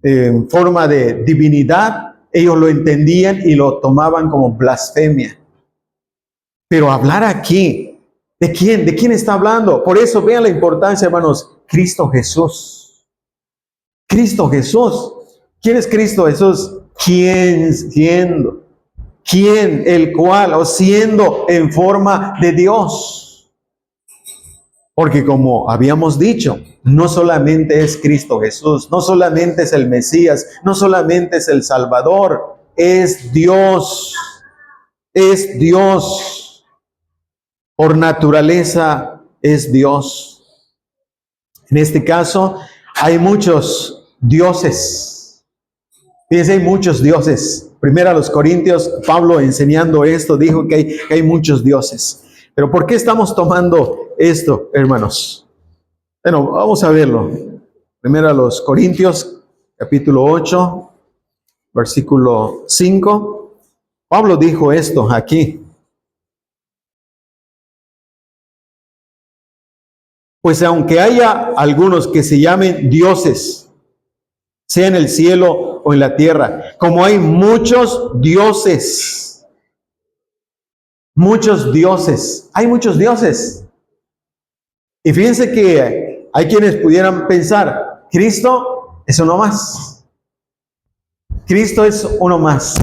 en forma de divinidad, ellos lo entendían y lo tomaban como blasfemia. Pero hablar aquí, ¿de quién? ¿De quién está hablando? Por eso vean la importancia, hermanos, Cristo Jesús. Cristo Jesús. ¿Quién es Cristo Jesús? ¿Quién siendo? ¿Quién? El cual, o siendo en forma de Dios. Porque como habíamos dicho, no solamente es Cristo Jesús, no solamente es el Mesías, no solamente es el Salvador, es Dios. Es Dios. Por naturaleza es Dios. En este caso, hay muchos dioses. Fíjense, hay muchos dioses. Primero a los Corintios, Pablo enseñando esto, dijo que hay muchos dioses. Pero ¿por qué estamos tomando esto, hermanos? Bueno, vamos a verlo. Primero a los Corintios, capítulo 8, versículo 5. Pablo dijo esto aquí. Pues aunque haya algunos que se llamen dioses, sea en el cielo o en la tierra, como hay muchos dioses, hay muchos dioses. Y fíjense que hay quienes pudieran pensar, Cristo es uno más. Cristo es uno más.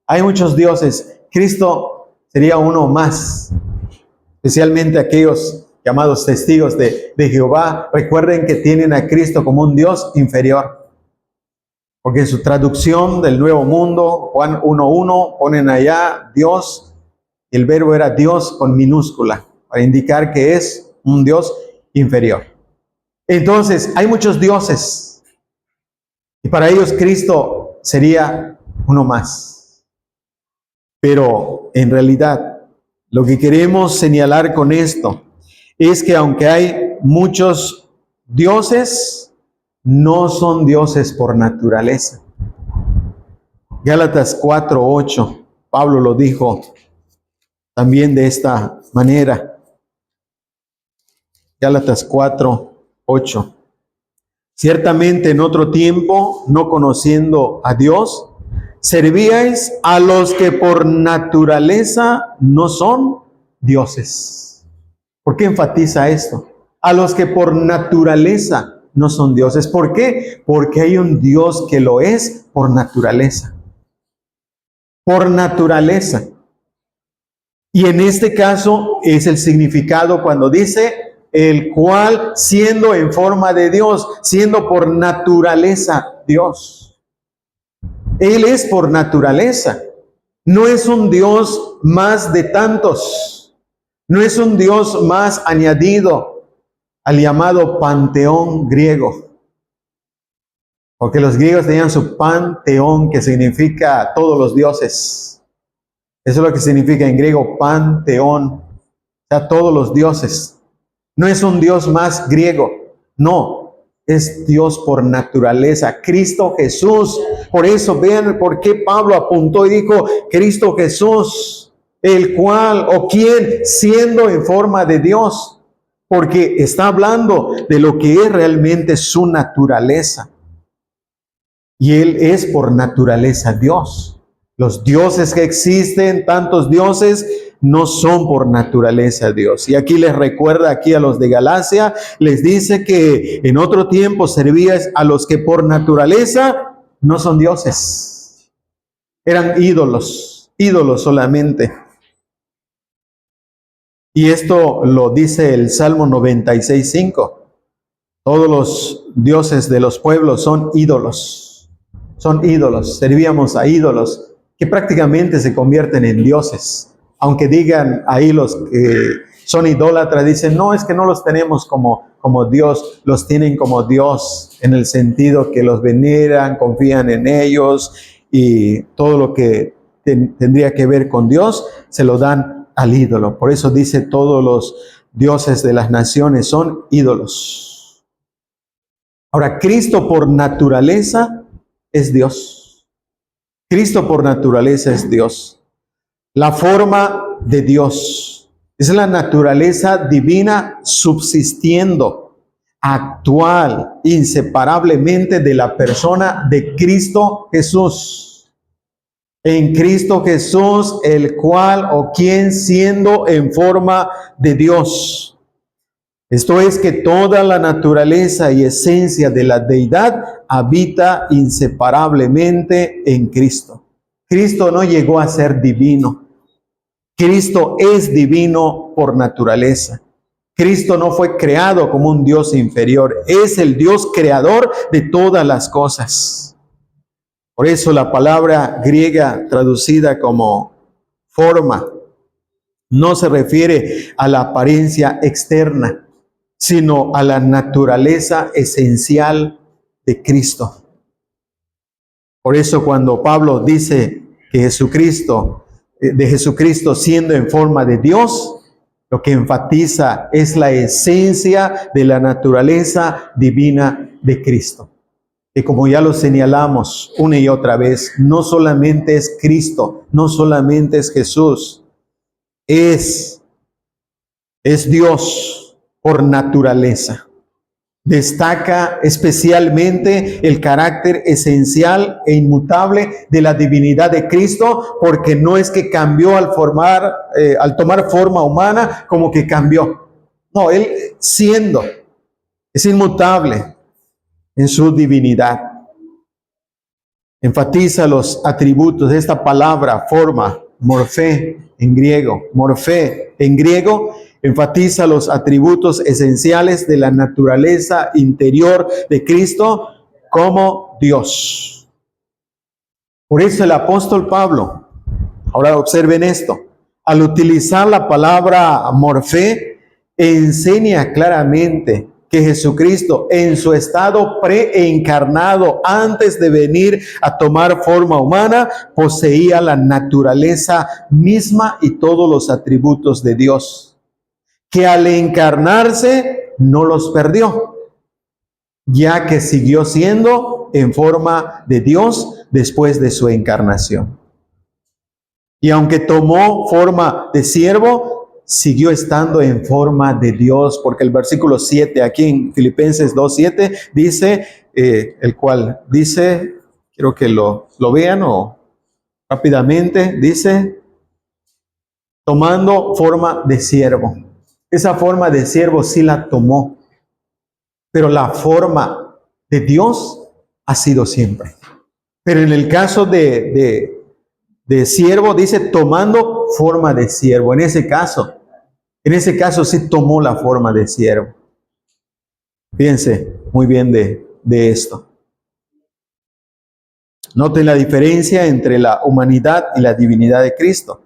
Hay muchos dioses. Cristo sería uno más. Especialmente aquellos llamados testigos de Jehová. Recuerden que tienen a Cristo como un Dios inferior. Porque en su traducción del Nuevo Mundo, Juan 1:1, ponen allá Dios, y el verbo era Dios con minúscula, para indicar que es un Dios inferior. Entonces, hay muchos dioses, y para ellos Cristo sería uno más. Pero en realidad, lo que queremos señalar con esto es que aunque hay muchos dioses, no son dioses por naturaleza. Gálatas 4:8, Pablo lo dijo también de esta manera. Gálatas 4:8. Ciertamente en otro tiempo, no conociendo a Dios, servíais a los que por naturaleza no son dioses. ¿Por qué enfatiza esto? A los que por naturaleza no son dioses. ¿Por qué? Porque hay un Dios que lo es por naturaleza. Por naturaleza. Y en este caso es el significado cuando dice, el cual siendo en forma de Dios, siendo por naturaleza Dios. Él es por naturaleza. No es un Dios más de tantos. No es un Dios más añadido al llamado panteón griego. Porque los griegos tenían su panteón, que significa todos los dioses. Eso es lo que significa en griego panteón. O sea, todos los dioses. No es un Dios más griego. No, es Dios por naturaleza. Cristo Jesús. Por eso vean por qué Pablo apuntó y dijo, Cristo Jesús, el cual o quien siendo en forma de Dios. Porque está hablando de lo que es realmente su naturaleza. Y Él es por naturaleza Dios. Los dioses que existen, tantos dioses, no son por naturaleza Dios. Y aquí les recuerda aquí a los de Galacia, les dice que en otro tiempo servíais a los que por naturaleza no son dioses. Eran ídolos solamente. Y esto lo dice el Salmo 96:5. Todos los dioses de los pueblos son ídolos. Son ídolos. Servíamos a ídolos que prácticamente se convierten en dioses. Aunque digan ahí los que son idólatras, dicen, no, es que no los tenemos como Dios, los tienen como Dios, en el sentido que los veneran, confían en ellos, y todo lo que tendría que ver con Dios, se lo dan al ídolo. Por eso dice, todos los dioses de las naciones son ídolos. Ahora, Cristo por naturaleza es Dios. Cristo por naturaleza es Dios. La forma de Dios es la naturaleza divina subsistiendo, actual, inseparablemente de la persona de Cristo Jesús. En Cristo Jesús, el cual o quien siendo en forma de Dios. Esto es que toda la naturaleza y esencia de la deidad habita inseparablemente en Cristo. Cristo no llegó a ser divino. Cristo es divino por naturaleza. Cristo no fue creado como un Dios inferior. Es el Dios creador de todas las cosas. Por eso la palabra griega traducida como forma no se refiere a la apariencia externa, sino a la naturaleza esencial de Cristo. Por eso cuando Pablo dice que de Jesucristo siendo en forma de Dios, lo que enfatiza es la esencia de la naturaleza divina de Cristo. Que como ya lo señalamos una y otra vez, no solamente es Cristo, no solamente es Jesús, es Dios por naturaleza. Destaca especialmente el carácter esencial e inmutable de la divinidad de Cristo, porque no es que cambió al tomar forma humana, como que cambió. No, Él siendo, es inmutable en su divinidad. Enfatiza los atributos de esta palabra, forma, morfé en griego. Morfé en griego enfatiza los atributos esenciales de la naturaleza interior de Cristo como Dios. Por eso el apóstol Pablo, ahora observen esto, al utilizar la palabra morfé, enseña claramente que Jesucristo en su estado preencarnado, antes de venir a tomar forma humana, poseía la naturaleza misma y todos los atributos de Dios, que al encarnarse no los perdió, ya que siguió siendo en forma de Dios después de su encarnación. Y aunque tomó forma de siervo, siguió estando en forma de Dios, porque el versículo 7 aquí en Filipenses 2:7 dice, el cual dice, quiero que lo vean o rápidamente, dice, tomando forma de siervo. Esa forma de siervo sí la tomó, pero la forma de Dios ha sido siempre. Pero en el caso de siervo, dice tomando forma de siervo. En ese caso sí tomó la forma de siervo. Fíjense muy bien de esto. Noten la diferencia entre la humanidad y la divinidad de Cristo.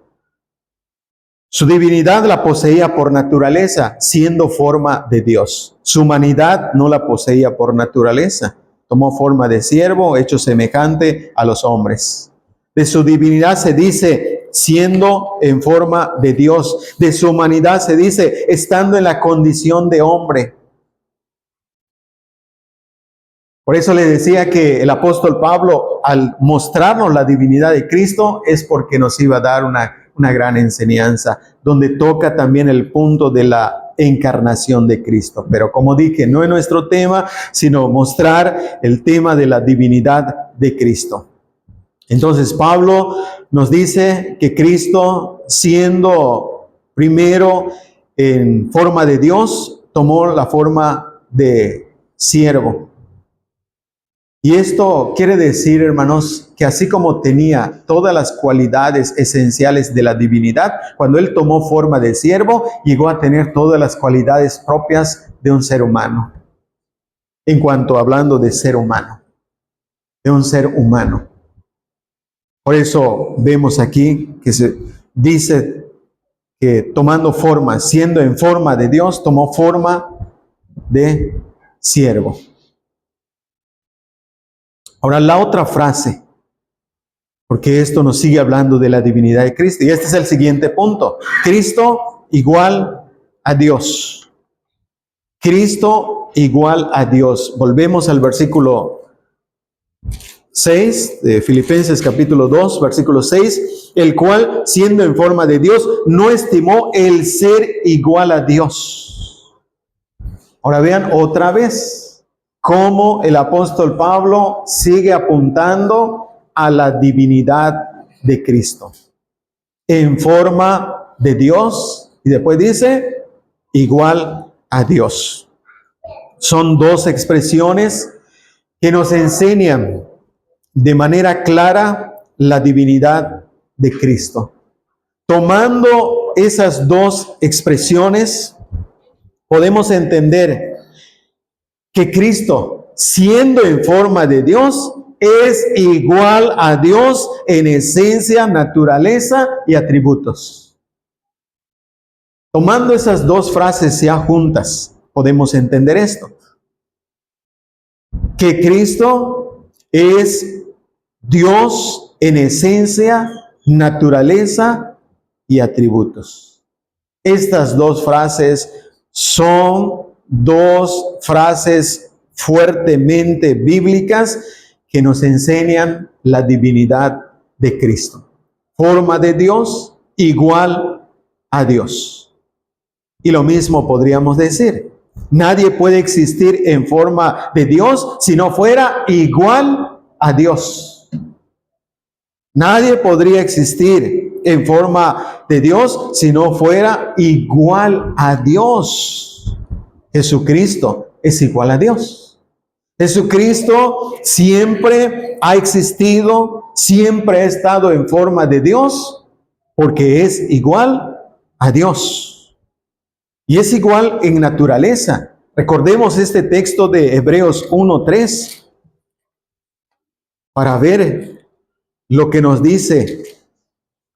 Su divinidad la poseía por naturaleza, siendo forma de Dios. Su humanidad no la poseía por naturaleza. Tomó forma de siervo, hecho semejante a los hombres. De su divinidad se dice, siendo en forma de Dios. De su humanidad se dice, estando en la condición de hombre. Por eso le decía que el apóstol Pablo, al mostrarnos la divinidad de Cristo, es porque nos iba a dar una gran enseñanza, donde toca también el punto de la encarnación de Cristo. Pero como dije, no es nuestro tema, sino mostrar el tema de la divinidad de Cristo. Entonces Pablo nos dice que Cristo, siendo primero en forma de Dios, tomó la forma de siervo. Y esto quiere decir, hermanos, que así como tenía todas las cualidades esenciales de la divinidad, cuando él tomó forma de siervo, llegó a tener todas las cualidades propias de un ser humano. En cuanto hablando de ser humano, de un ser humano. Por eso vemos aquí que se dice que tomando forma, siendo en forma de Dios, tomó forma de siervo. Ahora la otra frase, porque esto nos sigue hablando de la divinidad de Cristo. Y este es el siguiente punto. Cristo igual a Dios. Cristo igual a Dios. Volvemos al versículo 6 de Filipenses capítulo 2, versículo 6, el cual, siendo en forma de Dios, no estimó el ser igual a Dios. Ahora vean otra vez cómo el apóstol Pablo sigue apuntando a la divinidad de Cristo. En forma de Dios, y después dice, igual a Dios. Son dos expresiones que nos enseñan de manera clara la divinidad de Cristo. Tomando esas dos expresiones, podemos entender que Cristo, siendo en forma de Dios, es igual a Dios en esencia, naturaleza y atributos. Tomando esas dos frases ya juntas, podemos entender esto. Que Cristo es Dios en esencia, naturaleza y atributos. Estas dos frases son dos frases fuertemente bíblicas que nos enseñan la divinidad de Cristo. Forma de Dios igual a Dios. Y lo mismo podríamos decir. Nadie puede existir en forma de Dios si no fuera igual a Dios. Nadie podría existir en forma de Dios si no fuera igual a Dios. Jesucristo es igual a Dios. Jesucristo siempre ha existido, siempre ha estado en forma de Dios, porque es igual a Dios. Y es igual en naturaleza. Recordemos este texto de Hebreos 1:3 para ver lo que nos dice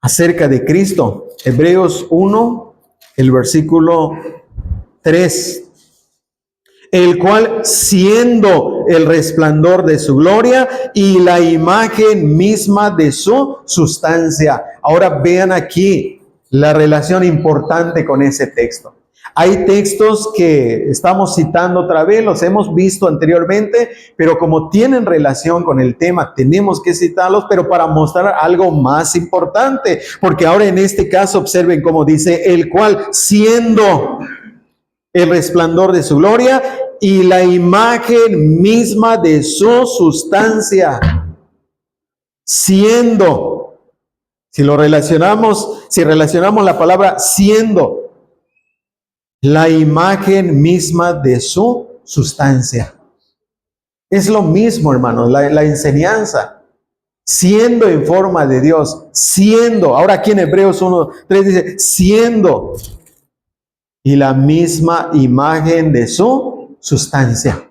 acerca de Cristo. Hebreos 1, el versículo 3. El cual, siendo el resplandor de su gloria y la imagen misma de su sustancia. Ahora vean aquí la relación importante con ese texto. Hay textos que estamos citando otra vez, los hemos visto anteriormente, pero como tienen relación con el tema, tenemos que citarlos, pero para mostrar algo más importante. Porque ahora en este caso observen cómo dice, el cual, siendo el resplandor de su gloria y la imagen misma de su sustancia. Siendo, si relacionamos la palabra siendo, la imagen misma de su sustancia. Es lo mismo, hermanos, la enseñanza. Siendo en forma de Dios, siendo, ahora aquí en Hebreos 1:3 dice, siendo, y la misma imagen de su sustancia.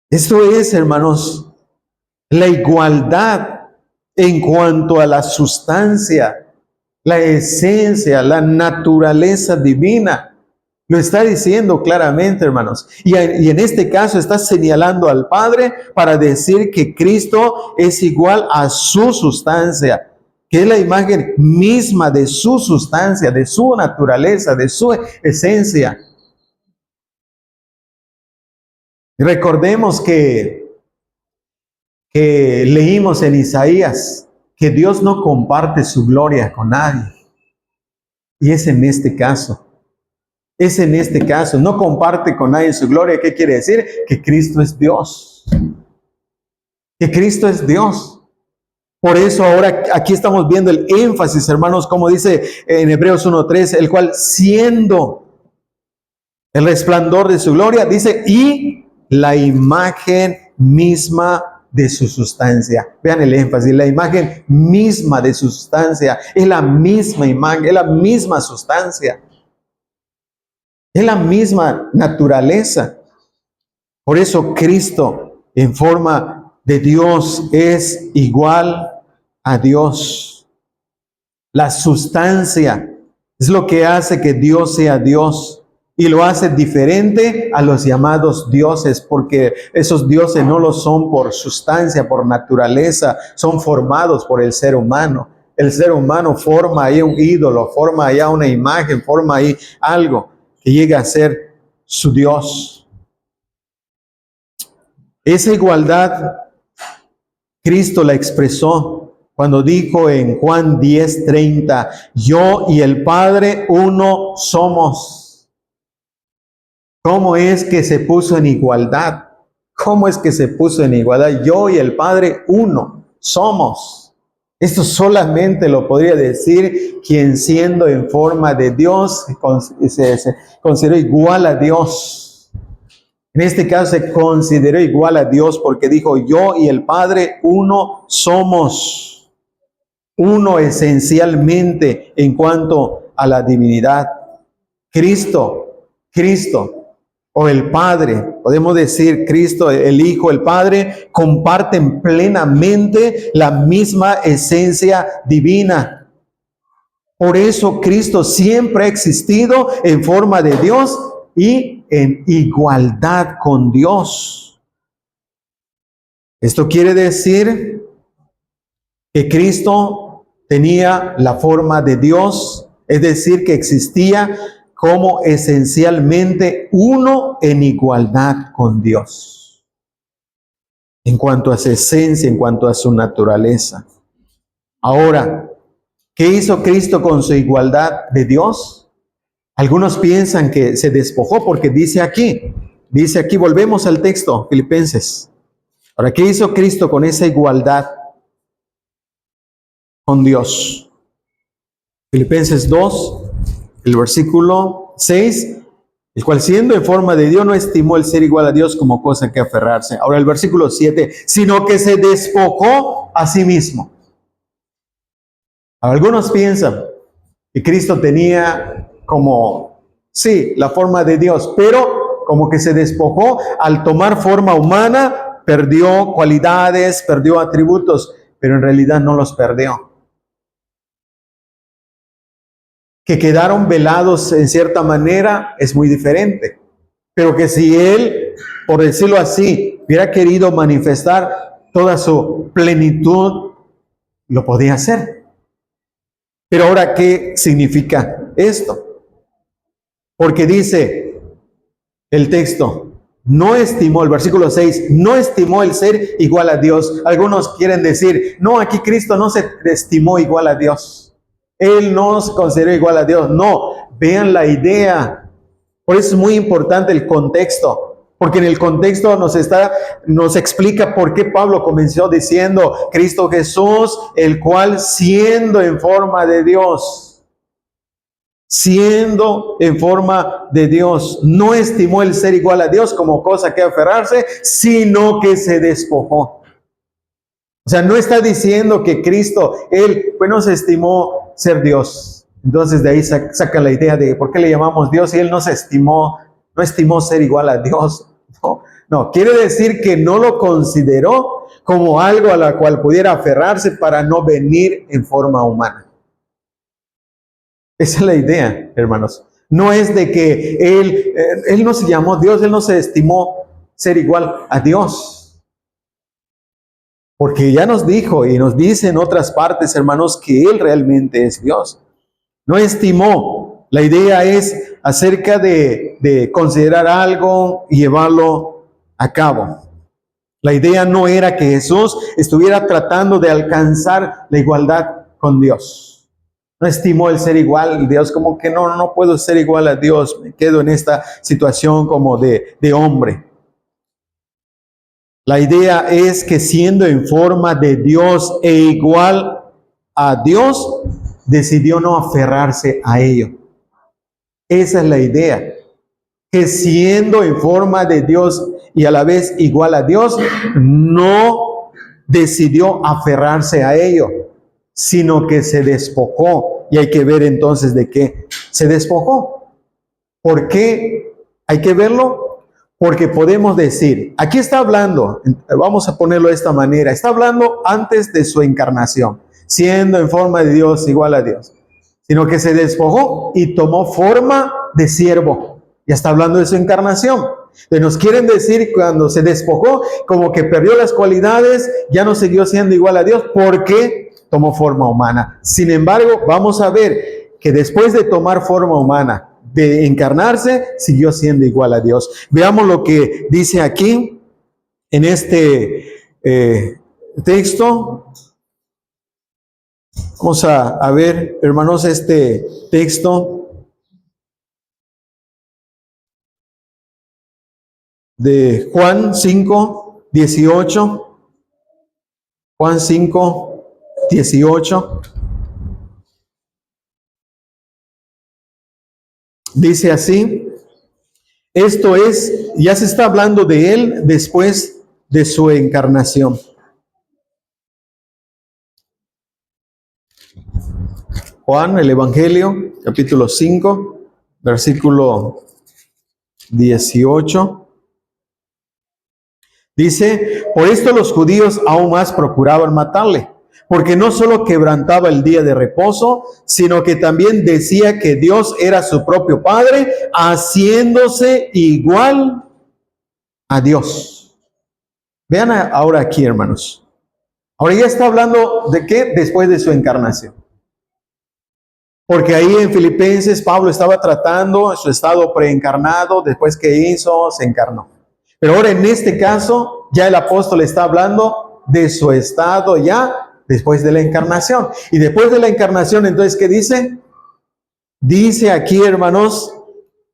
Esto es, hermanos, la igualdad en cuanto a la sustancia, la esencia, la naturaleza divina. Lo está diciendo claramente, hermanos. Y en este caso está señalando al Padre para decir que Cristo es igual a su sustancia, que es la imagen misma de su sustancia, de su naturaleza, de su esencia. Recordemos que leímos en Isaías que Dios no comparte su gloria con nadie. Y es en este caso. Es en este caso. No comparte con nadie su gloria. ¿Qué quiere decir? Que Cristo es Dios. Que Cristo es Dios. Por eso ahora aquí estamos viendo el énfasis, hermanos, como dice en Hebreos 1:3, el cual siendo el resplandor de su gloria, dice, y la imagen misma de su sustancia. Vean el énfasis, la imagen misma de su sustancia. Es la misma imagen, es la misma sustancia. Es la misma naturaleza. Por eso Cristo en forma de Dios es igual a Dios. La sustancia es lo que hace que Dios sea Dios. Y lo hace diferente a los llamados dioses, porque esos dioses no lo son por sustancia, por naturaleza, son formados por el ser humano. El ser humano forma ahí un ídolo, forma allá una imagen, forma ahí algo que llega a ser su Dios. Esa igualdad Cristo la expresó cuando dijo en Juan 10:30, yo y el Padre uno somos. ¿Cómo es que se puso en igualdad? ¿Cómo es que se puso en igualdad? Yo y el Padre uno somos. Esto solamente lo podría decir quien siendo en forma de Dios se consideró igual a Dios. En este caso se consideró igual a Dios porque dijo, yo y el Padre uno somos. Uno esencialmente en cuanto a la divinidad. Cristo o el Padre, podemos decir Cristo, el Hijo, el Padre, comparten plenamente la misma esencia divina. Por eso Cristo siempre ha existido en forma de Dios y en igualdad con Dios. Esto quiere decir que Cristo tenía la forma de Dios, es decir, que existía como esencialmente uno en igualdad con Dios. En cuanto a su esencia, en cuanto a su naturaleza. Ahora, ¿qué hizo Cristo con su igualdad de Dios? Algunos piensan que se despojó porque dice aquí, volvemos al texto, Filipenses. Ahora, ¿qué hizo Cristo con esa igualdad con Dios? Filipenses 2, el versículo 6, el cual siendo en forma de Dios no estimó el ser igual a Dios como cosa que aferrarse. Ahora el versículo 7, sino que se despojó a sí mismo. Algunos piensan que Cristo tenía como, sí, la forma de Dios, pero como que se despojó al tomar forma humana, perdió cualidades, perdió atributos. pero en realidad no los perdió. Que quedaron velados en cierta manera es muy diferente. Pero que si Él, por decirlo así, hubiera querido manifestar toda su plenitud, lo podía hacer. Pero ahora, ¿qué significa esto? Porque dice el texto, no estimó, el versículo 6, no estimó el ser igual a Dios. Algunos quieren decir, no, aquí Cristo no se estimó igual a Dios. Él no se consideró igual a Dios. No, vean la idea. Por eso es muy importante el contexto. Porque en el contexto nos explica por qué Pablo comenzó diciendo, Cristo Jesús, el cual siendo en forma de Dios, no estimó el ser igual a Dios como cosa que aferrarse, sino que se despojó. O sea, no está diciendo que Cristo, Él, pues no se estimó ser Dios. Entonces de ahí saca la idea de por qué le llamamos Dios y Él no estimó ser igual a Dios. No, quiere decir que no lo consideró como algo a la cual pudiera aferrarse para no venir en forma humana. Esa es la idea, hermanos. No es de que Él no se llamó Dios, Él no se estimó ser igual a Dios. Porque ya nos dijo y nos dice en otras partes, hermanos, que Él realmente es Dios. No estimó. La idea es acerca de considerar algo y llevarlo a cabo. La idea no era que Jesús estuviera tratando de alcanzar la igualdad con Dios. No estimó el ser igual a Dios, como que no puedo ser igual a Dios. Me quedo en esta situación como de hombre. La idea es que siendo en forma de Dios e igual a Dios, decidió no aferrarse a ello. Esa es la idea. Que siendo en forma de Dios y a la vez igual a Dios, no decidió aferrarse a ello, sino que se despojó. Y hay que ver entonces de qué se despojó. ¿Por qué hay que verlo? Porque podemos decir, aquí está hablando, vamos a ponerlo de esta manera, está hablando antes de su encarnación, siendo en forma de Dios, igual a Dios, sino que se despojó y tomó forma de siervo. Ya está hablando de su encarnación. Entonces nos quieren decir cuando se despojó, como que perdió las cualidades, ya no siguió siendo igual a Dios, porque tomó forma humana. Sin embargo, vamos a ver que después de tomar forma humana, de encarnarse, siguió siendo igual a Dios. Veamos lo que dice aquí en este texto. Vamos a ver, hermanos, este texto de Juan 5, 18. Juan 5, 18. Dice así, esto es, ya se está hablando de Él después de su encarnación. Juan, el Evangelio, capítulo 5, versículo 18. Dice, por esto los judíos aún más procuraban matarle, porque no solo quebrantaba el día de reposo, sino que también decía que Dios era su propio Padre, haciéndose igual a Dios. Vean ahora aquí, hermanos. Ahora ya está hablando de qué después de su encarnación. Porque ahí en Filipenses Pablo estaba tratando su estado preencarnado, después que hizo, se encarnó. Pero ahora en este caso, ya el apóstol está hablando de su estado ya después de la encarnación. Y después de la encarnación, entonces, ¿qué dice? Dice aquí, hermanos,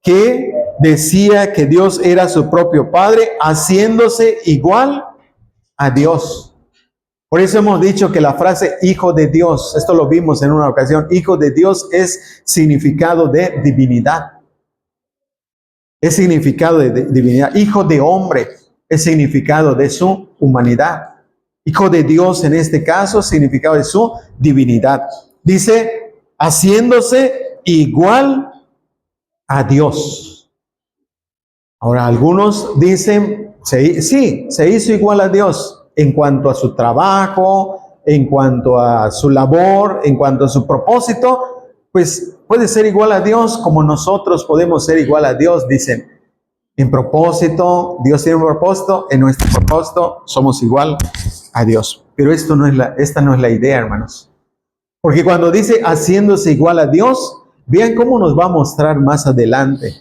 que decía que Dios era su propio Padre, haciéndose igual a Dios. Por eso hemos dicho que la frase hijo de Dios, esto lo vimos en una ocasión, hijo de Dios es significado de divinidad. Es significado de divinidad. Hijo de hombre es significado de su humanidad. Hijo de Dios en este caso, significado de su divinidad. Dice, haciéndose igual a Dios. Ahora, algunos dicen, sí, se hizo igual a Dios en cuanto a su trabajo, en cuanto a su labor, en cuanto a su propósito, pues puede ser igual a Dios como nosotros podemos ser igual a Dios, dicen. En propósito, Dios tiene un propósito, en nuestro propósito somos igual a Dios. Pero esta no es la idea, hermanos. Porque cuando dice haciéndose igual a Dios, vean cómo nos va a mostrar más adelante.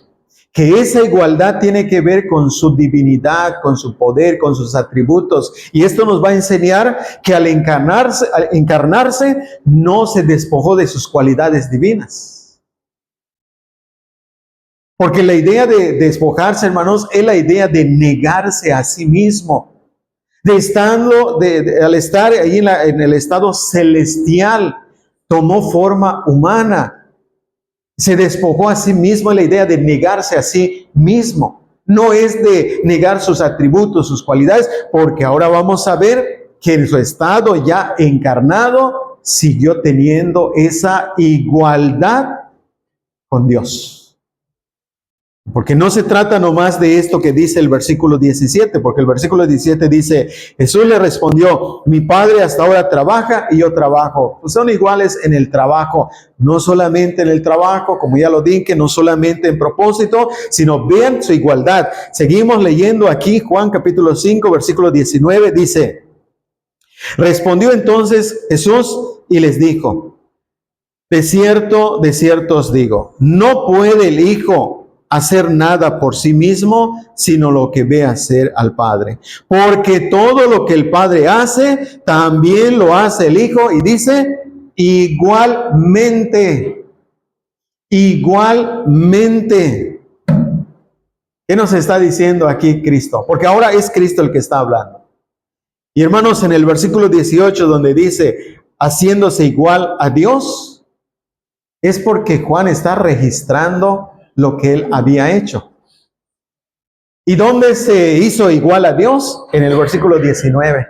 Que esa igualdad tiene que ver con su divinidad, con su poder, con sus atributos. Y esto nos va a enseñar que al encarnarse no se despojó de sus cualidades divinas. Porque la idea de despojarse, hermanos, es la idea de negarse a sí mismo. Al estar ahí en el estado celestial, tomó forma humana. Se despojó a sí mismo, la idea de negarse a sí mismo. No es de negar sus atributos, sus cualidades, porque ahora vamos a ver que en su estado ya encarnado siguió teniendo esa igualdad con Dios. Porque no se trata nomás de esto que dice el versículo 17, porque el versículo 17 dice, Jesús le respondió, mi Padre hasta ahora trabaja y yo trabajo. Pues son iguales en el trabajo, no solamente en el trabajo, como ya lo dije, no solamente en propósito, sino vean su igualdad. Seguimos leyendo aquí Juan capítulo 5, versículo 19, dice, respondió entonces Jesús y les dijo, de cierto os digo, no puede el Hijo hacer nada por sí mismo, sino lo que ve hacer al Padre. Porque todo lo que el Padre hace, también lo hace el Hijo. Y dice, igualmente. ¿Qué nos está diciendo aquí Cristo? Porque ahora es Cristo el que está hablando. Y hermanos, en el versículo 18, donde dice, haciéndose igual a Dios, es porque Juan está registrando lo que él había hecho. ¿Y dónde se hizo igual a Dios? En el versículo 19.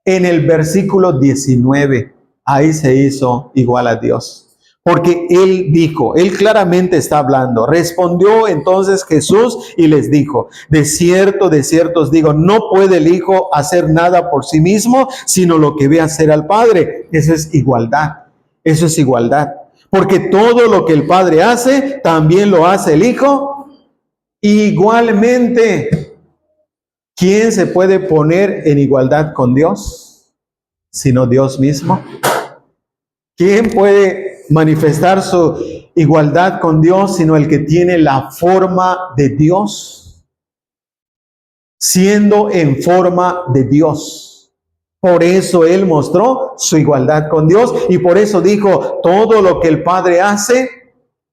En el versículo 19, ahí se hizo igual a Dios. Porque él dijo, él claramente está hablando. Respondió entonces Jesús y les dijo, de cierto os digo, no puede el Hijo hacer nada por sí mismo, sino lo que ve hacer al Padre. Eso es igualdad. Eso es igualdad. Porque todo lo que el Padre hace, también lo hace el Hijo. Igualmente, ¿quién se puede poner en igualdad con Dios? Sino Dios mismo. ¿Quién puede manifestar su igualdad con Dios, sino el que tiene la forma de Dios? Siendo en forma de Dios. Por eso Él mostró su igualdad con Dios y por eso dijo, todo lo que el Padre hace,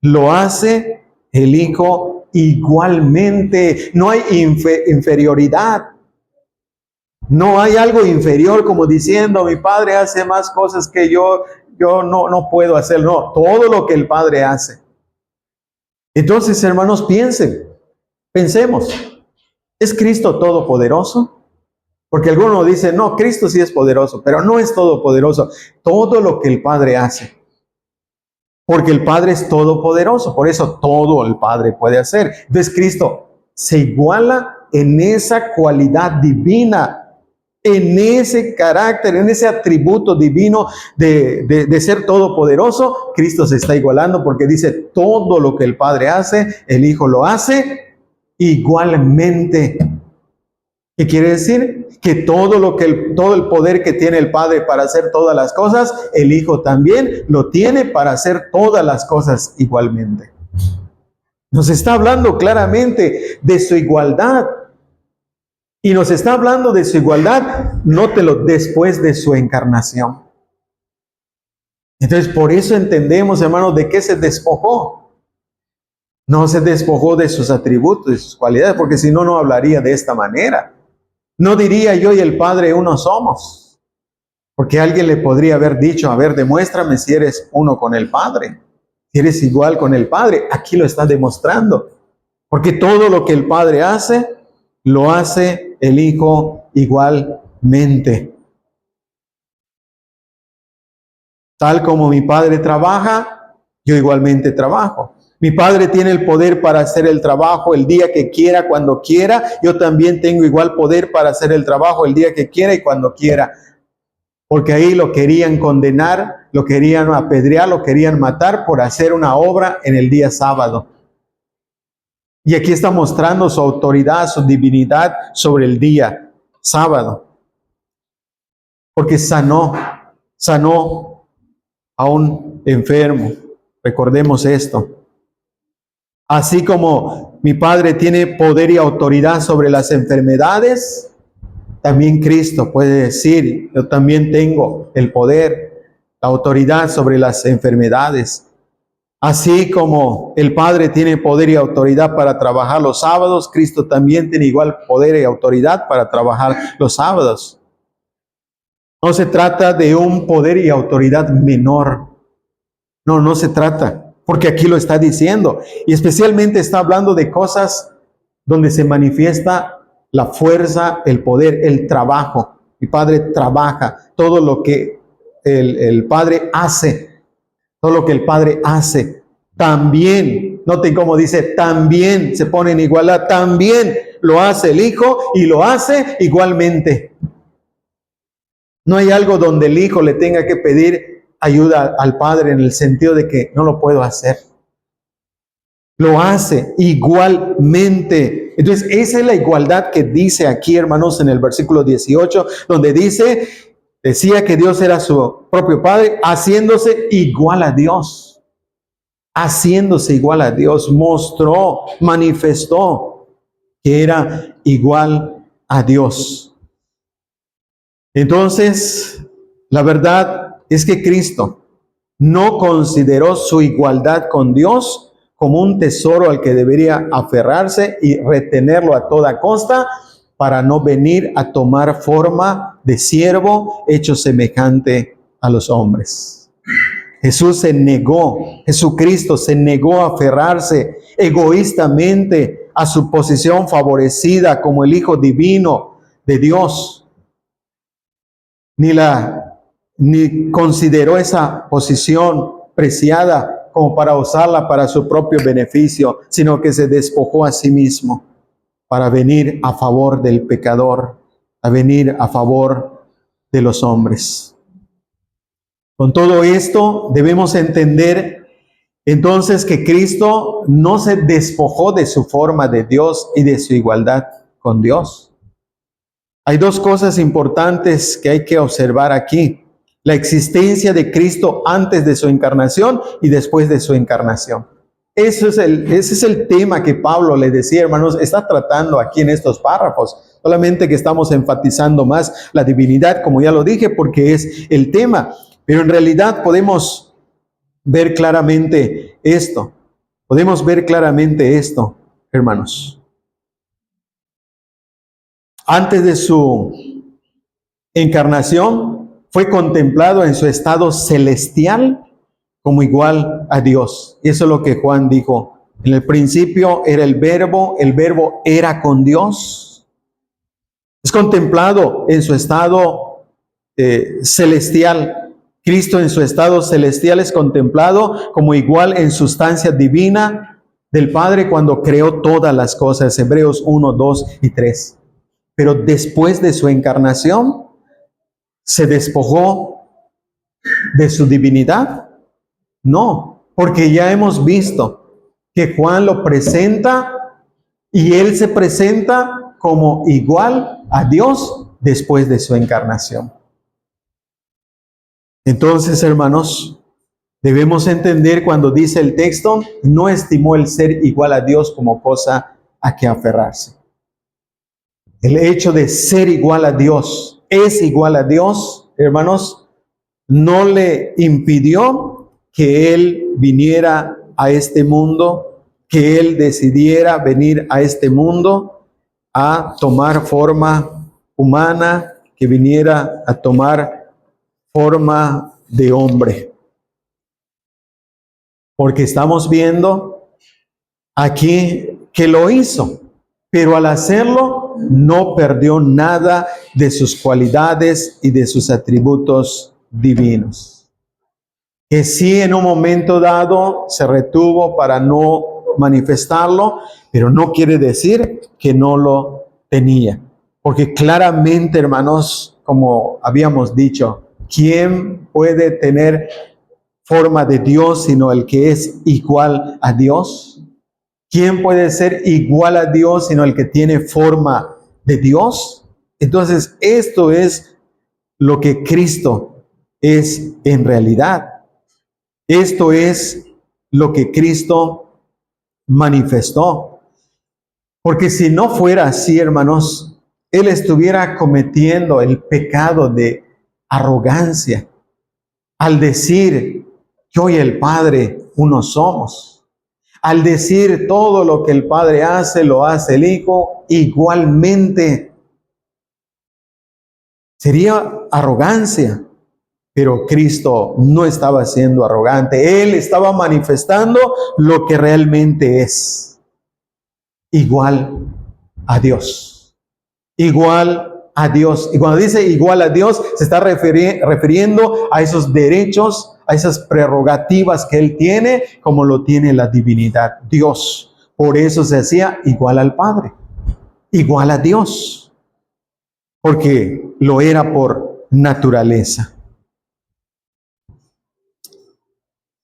lo hace el Hijo igualmente. No hay inferioridad. No hay algo inferior como diciendo, mi Padre hace más cosas que yo no puedo hacer. No, todo lo que el Padre hace. Entonces, hermanos, pensemos, ¿es Cristo todopoderoso? Porque algunos dicen, no, Cristo sí es poderoso, pero no es todopoderoso. Todo lo que el Padre hace. Porque el Padre es todopoderoso, por eso todo el Padre puede hacer. Entonces Cristo se iguala en esa cualidad divina, en ese carácter, en ese atributo divino de ser todopoderoso. Cristo se está igualando porque dice, todo lo que el Padre hace, el Hijo lo hace igualmente. ¿Qué quiere decir? Que todo el poder que tiene el Padre para hacer todas las cosas, el Hijo también lo tiene para hacer todas las cosas igualmente. Nos está hablando claramente de su igualdad. Y nos está hablando de su igualdad, nótelo, después de su encarnación. Entonces, por eso entendemos, hermanos, de qué se despojó. No se despojó de sus atributos, de sus cualidades, porque si no, no hablaría de esta manera. No diría yo y el Padre uno somos. Porque alguien le podría haber dicho, a ver, demuéstrame si eres uno con el Padre. Si eres igual con el Padre. Aquí lo está demostrando. Porque todo lo que el Padre hace, lo hace el Hijo igualmente. Tal como mi Padre trabaja, yo igualmente trabajo. Mi Padre tiene el poder para hacer el trabajo el día que quiera, cuando quiera. Yo también tengo igual poder para hacer el trabajo el día que quiera y cuando quiera. porque ahí lo querían condenar, lo querían apedrear, lo querían matar por hacer una obra en el día sábado. Y aquí está mostrando su autoridad, su divinidad sobre el día sábado. Porque sanó a un enfermo. Recordemos esto. Así como mi Padre tiene poder y autoridad sobre las enfermedades, también Cristo puede decir, yo también tengo el poder, la autoridad sobre las enfermedades. Así como el Padre tiene poder y autoridad para trabajar los sábados, Cristo también tiene igual poder y autoridad para trabajar los sábados. No se trata de un poder y autoridad menor. No se trata, porque aquí lo está diciendo. Y especialmente está hablando de cosas donde se manifiesta la fuerza, el poder, el trabajo. Mi Padre trabaja, todo lo que el Padre hace, todo lo que el Padre hace. También, noten cómo dice, también se pone en igualdad, también lo hace el Hijo y lo hace igualmente. No hay algo donde el Hijo le tenga que pedir ayuda al Padre en el sentido de que no lo puedo hacer. Lo hace igualmente. Entonces, esa es la igualdad que dice aquí, hermanos, en el versículo 18, donde decía que Dios era su propio Padre, haciéndose igual a Dios. Haciéndose igual a Dios, mostró, manifestó que era igual a Dios. Entonces, la verdad es que Cristo no consideró su igualdad con Dios como un tesoro al que debería aferrarse y retenerlo a toda costa para no venir a tomar forma de siervo hecho semejante a los hombres. Jesucristo se negó a aferrarse egoístamente a su posición favorecida como el Hijo divino de Dios. Ni consideró esa posición preciada como para usarla para su propio beneficio, sino que se despojó a sí mismo para venir a favor del pecador, a venir a favor de los hombres. Con todo esto debemos entender entonces que Cristo no se despojó de su forma de Dios y de su igualdad con Dios. Hay dos cosas importantes que hay que observar aquí. La existencia de Cristo antes de su encarnación y después de su encarnación. Ese es el tema que Pablo le decía, hermanos, está tratando aquí en estos párrafos. Solamente que estamos enfatizando más la divinidad, como ya lo dije, porque es el tema. Pero en realidad podemos ver claramente esto. Podemos ver claramente esto, hermanos. Antes de su encarnación, fue contemplado en su estado celestial como igual a Dios. Y eso es lo que Juan dijo. En el principio era el verbo era con Dios. Es contemplado en su estado celestial. Cristo en su estado celestial es contemplado como igual en sustancia divina del Padre cuando creó todas las cosas. Hebreos 1, 2 y 3. Pero después de su encarnación, ¿se despojó de su divinidad? No, porque ya hemos visto que Juan lo presenta y él se presenta como igual a Dios después de su encarnación. Entonces, hermanos, debemos entender cuando dice el texto, no estimó el ser igual a Dios como cosa a que aferrarse. El hecho de ser igual a Dios, es igual a Dios, hermanos, no le impidió que Él viniera a este mundo, que Él decidiera venir a este mundo a tomar forma humana, que viniera a tomar forma de hombre. Porque estamos viendo aquí que lo hizo, pero al hacerlo no perdió nada de sus cualidades y de sus atributos divinos. Que sí en un momento dado se retuvo para no manifestarlo, pero no quiere decir que no lo tenía. Porque claramente, hermanos, como habíamos dicho, ¿quién puede tener forma de Dios sino el que es igual a Dios? ¿Quién puede ser igual a Dios sino el que tiene forma de Dios? Entonces, esto es lo que Cristo es en realidad. Esto es lo que Cristo manifestó. Porque si no fuera así, hermanos, Él estuviera cometiendo el pecado de arrogancia al decir, yo y el Padre uno somos. Al decir todo lo que el Padre hace, lo hace el Hijo igualmente. Sería arrogancia. Pero Cristo no estaba siendo arrogante. Él estaba manifestando lo que realmente es. Igual a Dios. Igual a Dios. Y cuando dice igual a Dios, se está refiriendo a esos derechos, a esas prerrogativas que Él tiene, como lo tiene la divinidad, Dios. Por eso se hacía igual al Padre. Igual a Dios. Porque lo era por naturaleza.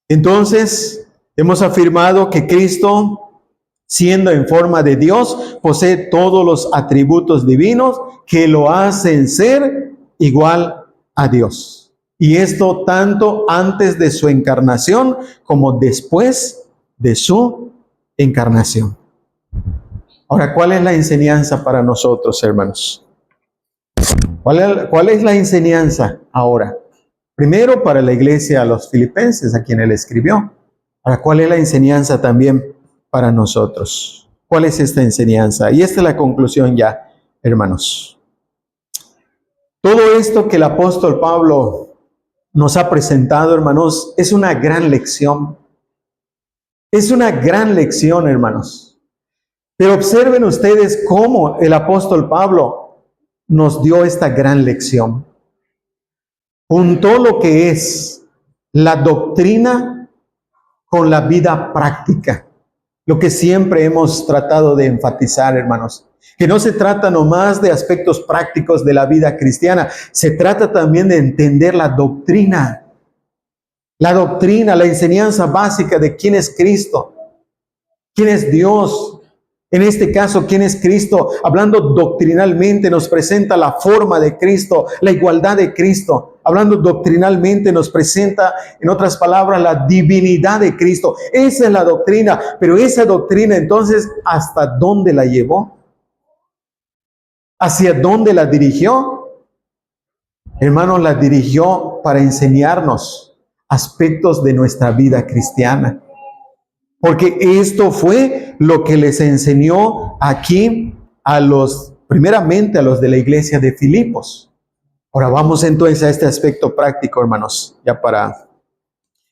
Entonces, hemos afirmado que Cristo, siendo en forma de Dios, posee todos los atributos divinos que lo hacen ser igual a Dios. Y esto tanto antes de su encarnación como después de su encarnación. Ahora, ¿cuál es la enseñanza para nosotros, hermanos? ¿Cuál es la enseñanza ahora? Primero para la iglesia, a los filipenses, a quien él escribió. Ahora, ¿cuál es la enseñanza también para nosotros? ¿Cuál es esta enseñanza? Y esta es la conclusión ya, hermanos. Todo esto que el apóstol Pablo nos ha presentado, hermanos, es una gran lección. Es una gran lección, hermanos. Pero observen ustedes cómo el apóstol Pablo nos dio esta gran lección. Juntó lo que es la doctrina con la vida práctica. Lo que siempre hemos tratado de enfatizar, hermanos. Que no se trata nomás de aspectos prácticos de la vida cristiana. Se trata también de entender la doctrina. La doctrina, la enseñanza básica de quién es Cristo. Quién es Dios. En este caso, ¿quién es Cristo? Hablando doctrinalmente, nos presenta la forma de Cristo, la igualdad de Cristo. Hablando doctrinalmente, nos presenta, en otras palabras, la divinidad de Cristo. Esa es la doctrina. Pero esa doctrina, entonces, ¿hasta dónde la llevó? ¿Hacia dónde la dirigió? Hermanos, la dirigió para enseñarnos aspectos de nuestra vida cristiana. Porque esto fue lo que les enseñó aquí primeramente a los de la iglesia de Filipos. Ahora vamos entonces a este aspecto práctico, hermanos, ya para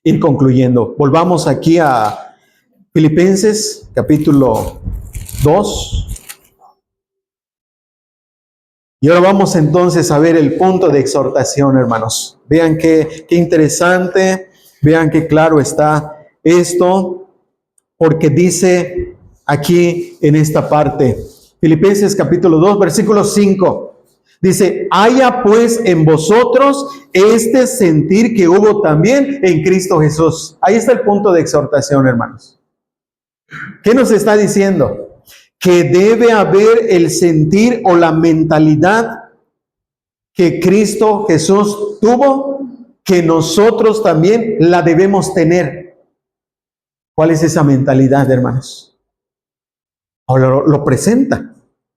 ir concluyendo. Volvamos aquí a Filipenses, capítulo 2. Y ahora vamos entonces a ver el punto de exhortación, hermanos. Vean qué interesante, vean qué claro está esto. Porque dice aquí en esta parte, Filipenses capítulo 2, versículo 5, dice, haya pues en vosotros este sentir que hubo también en Cristo Jesús. Ahí está el punto de exhortación, hermanos. ¿Qué nos está diciendo? Que debe haber el sentir o la mentalidad que Cristo Jesús tuvo, que nosotros también la debemos tener. ¿Cuál es esa mentalidad, hermanos? Ahora lo presenta.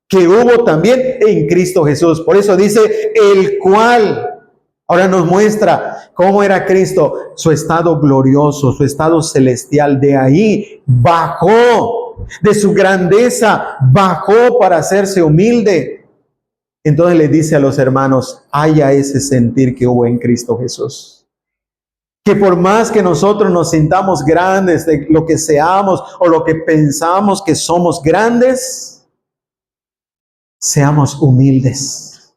Que hubo también en Cristo Jesús. Por eso dice, el cual. Ahora nos muestra cómo era Cristo. Su estado glorioso, su estado celestial. De ahí bajó. De su grandeza bajó para hacerse humilde. Entonces le dice a los hermanos, haya ese sentir que hubo en Cristo Jesús. Que por más que nosotros nos sintamos grandes de lo que seamos o lo que pensamos que somos grandes, seamos humildes.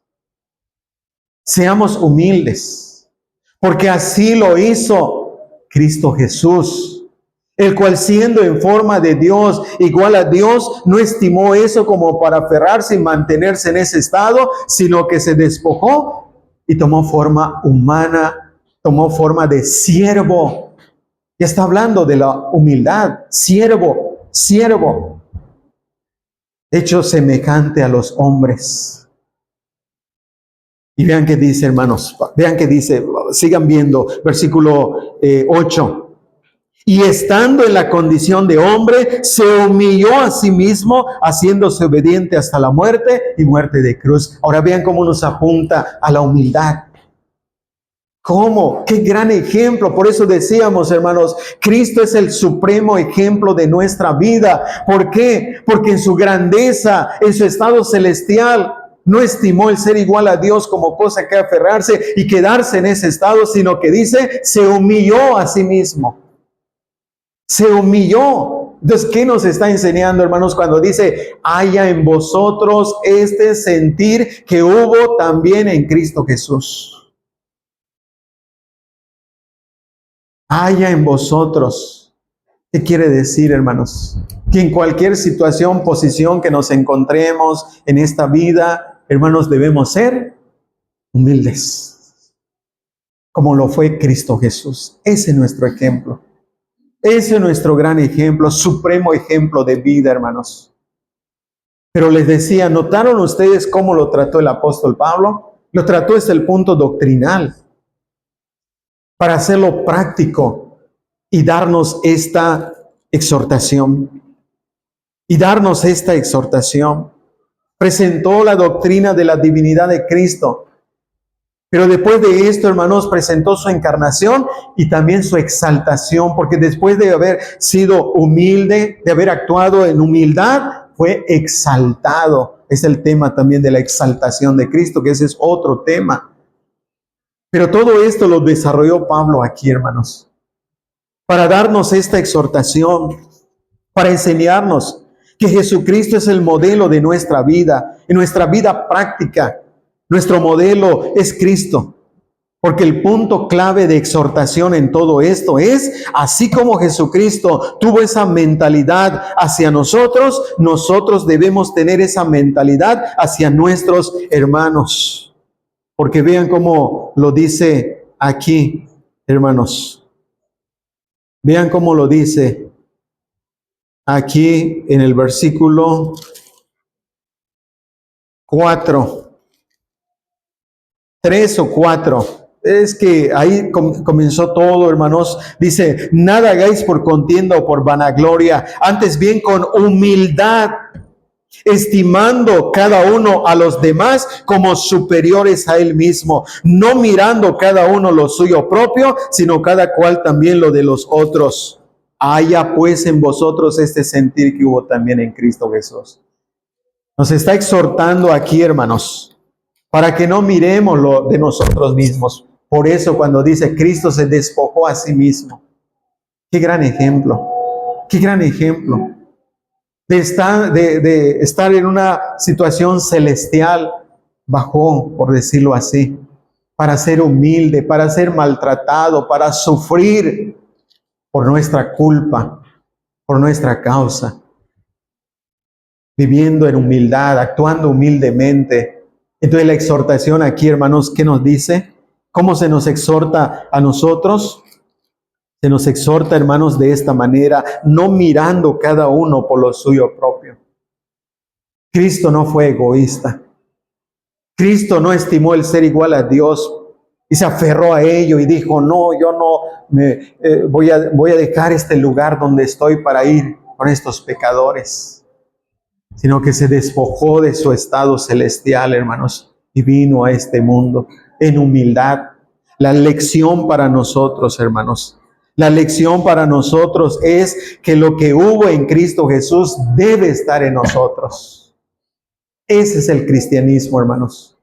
Seamos humildes. Porque así lo hizo Cristo Jesús, el cual siendo en forma de Dios, igual a Dios, no estimó eso como para aferrarse y mantenerse en ese estado, sino que se despojó y tomó forma humana, tomó forma de siervo. Ya está hablando de la humildad, siervo, siervo, hecho semejante a los hombres. Y vean qué dice, hermanos, vean qué dice, sigan viendo, versículo 8. Y estando en la condición de hombre, se humilló a sí mismo, haciéndose obediente hasta la muerte y muerte de cruz. Ahora vean cómo nos apunta a la humildad. ¿Cómo? ¡Qué gran ejemplo! Por eso decíamos, hermanos, Cristo es el supremo ejemplo de nuestra vida. ¿Por qué? Porque en su grandeza, en su estado celestial, no estimó el ser igual a Dios como cosa que aferrarse y quedarse en ese estado, sino que dice, se humilló a sí mismo. Se humilló. Entonces, ¿qué nos está enseñando, hermanos, cuando dice, haya en vosotros este sentir que hubo también en Cristo Jesús? Haya en vosotros. ¿Qué quiere decir, hermanos? Que en cualquier situación, posición que nos encontremos en esta vida, hermanos, debemos ser humildes, como lo fue Cristo Jesús. Ese es nuestro ejemplo. Ese es nuestro gran ejemplo, supremo ejemplo de vida, hermanos. Pero les decía, ¿notaron ustedes cómo lo trató el apóstol Pablo? Lo trató desde el punto doctrinal, para hacerlo práctico y darnos esta exhortación. Presentó la doctrina de la divinidad de Cristo. Pero después de esto, hermanos, presentó su encarnación y también su exaltación, porque después de haber sido humilde, de haber actuado en humildad, fue exaltado. Es el tema también de la exaltación de Cristo, que ese es otro tema. Pero todo esto lo desarrolló Pablo aquí, hermanos, para darnos esta exhortación, para enseñarnos que Jesucristo es el modelo de nuestra vida, en nuestra vida práctica. Nuestro modelo es Cristo, porque el punto clave de exhortación en todo esto es, así como Jesucristo tuvo esa mentalidad hacia nosotros, nosotros debemos tener esa mentalidad hacia nuestros hermanos. Porque vean cómo lo dice aquí, hermanos. Vean cómo lo dice aquí en el versículo 4. 3 o 4. Es que ahí comenzó todo, hermanos. Dice, nada hagáis por contienda o por vanagloria, antes bien con humildad, estimando cada uno a los demás como superiores a él mismo, no mirando cada uno lo suyo propio, sino cada cual también lo de los otros. Haya pues en vosotros este sentir que hubo también en Cristo Jesús. Nos está exhortando aquí, hermanos, para que no miremos lo de nosotros mismos. Por eso cuando dice Cristo se despojó a sí mismo. Qué gran ejemplo. Qué gran ejemplo. De estar en una situación celestial, bajó, por decirlo así, para ser humilde, para ser maltratado, para sufrir por nuestra culpa, por nuestra causa. Viviendo en humildad, actuando humildemente. Entonces la exhortación aquí, hermanos, ¿qué nos dice? ¿Cómo se nos exhorta a nosotros? Se nos exhorta, hermanos, de esta manera, no mirando cada uno por lo suyo propio. Cristo no fue egoísta. Cristo no estimó el ser igual a Dios y se aferró a ello y dijo, no, yo no voy a dejar este lugar donde estoy para ir con estos pecadores. Sino que se despojó de su estado celestial, hermanos, y vino a este mundo en humildad. La lección para nosotros, hermanos, la lección para nosotros es que lo que hubo en Cristo Jesús debe estar en nosotros. Ese es el cristianismo, hermanos.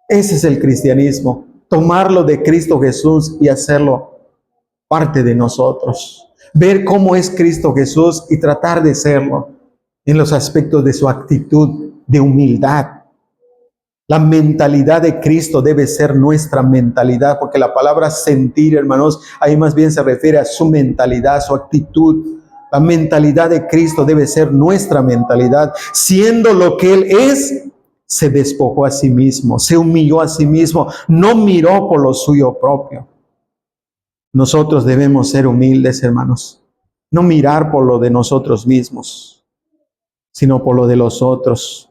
Ese es el cristianismo. Tomarlo de Cristo Jesús y hacerlo parte de nosotros. Ver cómo es Cristo Jesús y tratar de serlo en los aspectos de su actitud de humildad. La mentalidad de Cristo debe ser nuestra mentalidad, porque la palabra sentir, hermanos, ahí más bien se refiere a su mentalidad, su actitud. La mentalidad de Cristo debe ser nuestra mentalidad, siendo lo que Él es, se despojó a sí mismo, se humilló a sí mismo, no miró por lo suyo propio. Nosotros debemos ser humildes, hermanos, no mirar por lo de nosotros mismos, sino por lo de los otros.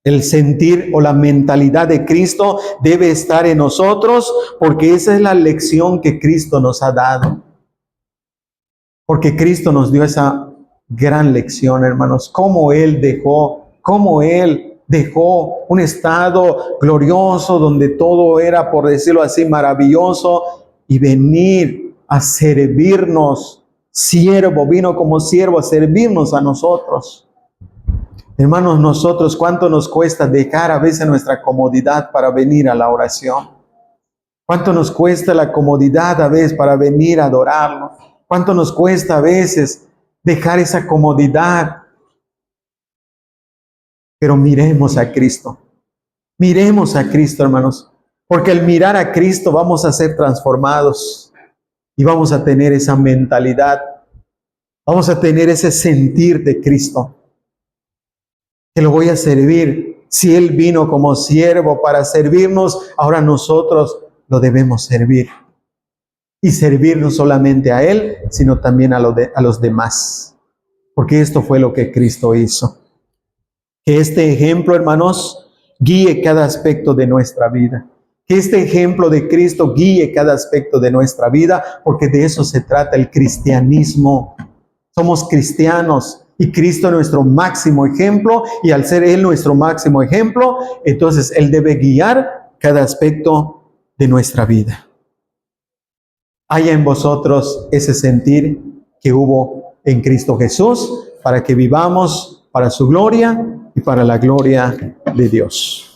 El sentir o la mentalidad de Cristo debe estar en nosotros, porque esa es la lección que Cristo nos ha dado. Porque Cristo nos dio esa gran lección, hermanos, cómo Él dejó un estado glorioso donde todo era, por decirlo así, maravilloso, y venir a servirnos. Vino como siervo a servirnos a nosotros. Hermanos, nosotros, ¿cuánto nos cuesta dejar a veces nuestra comodidad para venir a la oración? ¿Cuánto nos cuesta la comodidad a veces para venir a adorarlo? ¿Cuánto nos cuesta a veces dejar esa comodidad? Pero miremos a Cristo. Miremos a Cristo, hermanos. Porque al mirar a Cristo vamos a ser transformados y vamos a tener esa mentalidad. Vamos a tener ese sentir de Cristo. Que lo voy a servir. Si Él vino como siervo para servirnos, ahora nosotros lo debemos servir. Y servir no solamente a Él, sino también a los demás. Porque esto fue lo que Cristo hizo. Que este ejemplo, hermanos, guíe cada aspecto de nuestra vida. Que este ejemplo de Cristo guíe cada aspecto de nuestra vida, porque de eso se trata el cristianismo. Somos cristianos. Y Cristo es nuestro máximo ejemplo, y al ser Él nuestro máximo ejemplo, entonces Él debe guiar cada aspecto de nuestra vida. Haya en vosotros ese sentir que hubo en Cristo Jesús, para que vivamos para su gloria y para la gloria de Dios.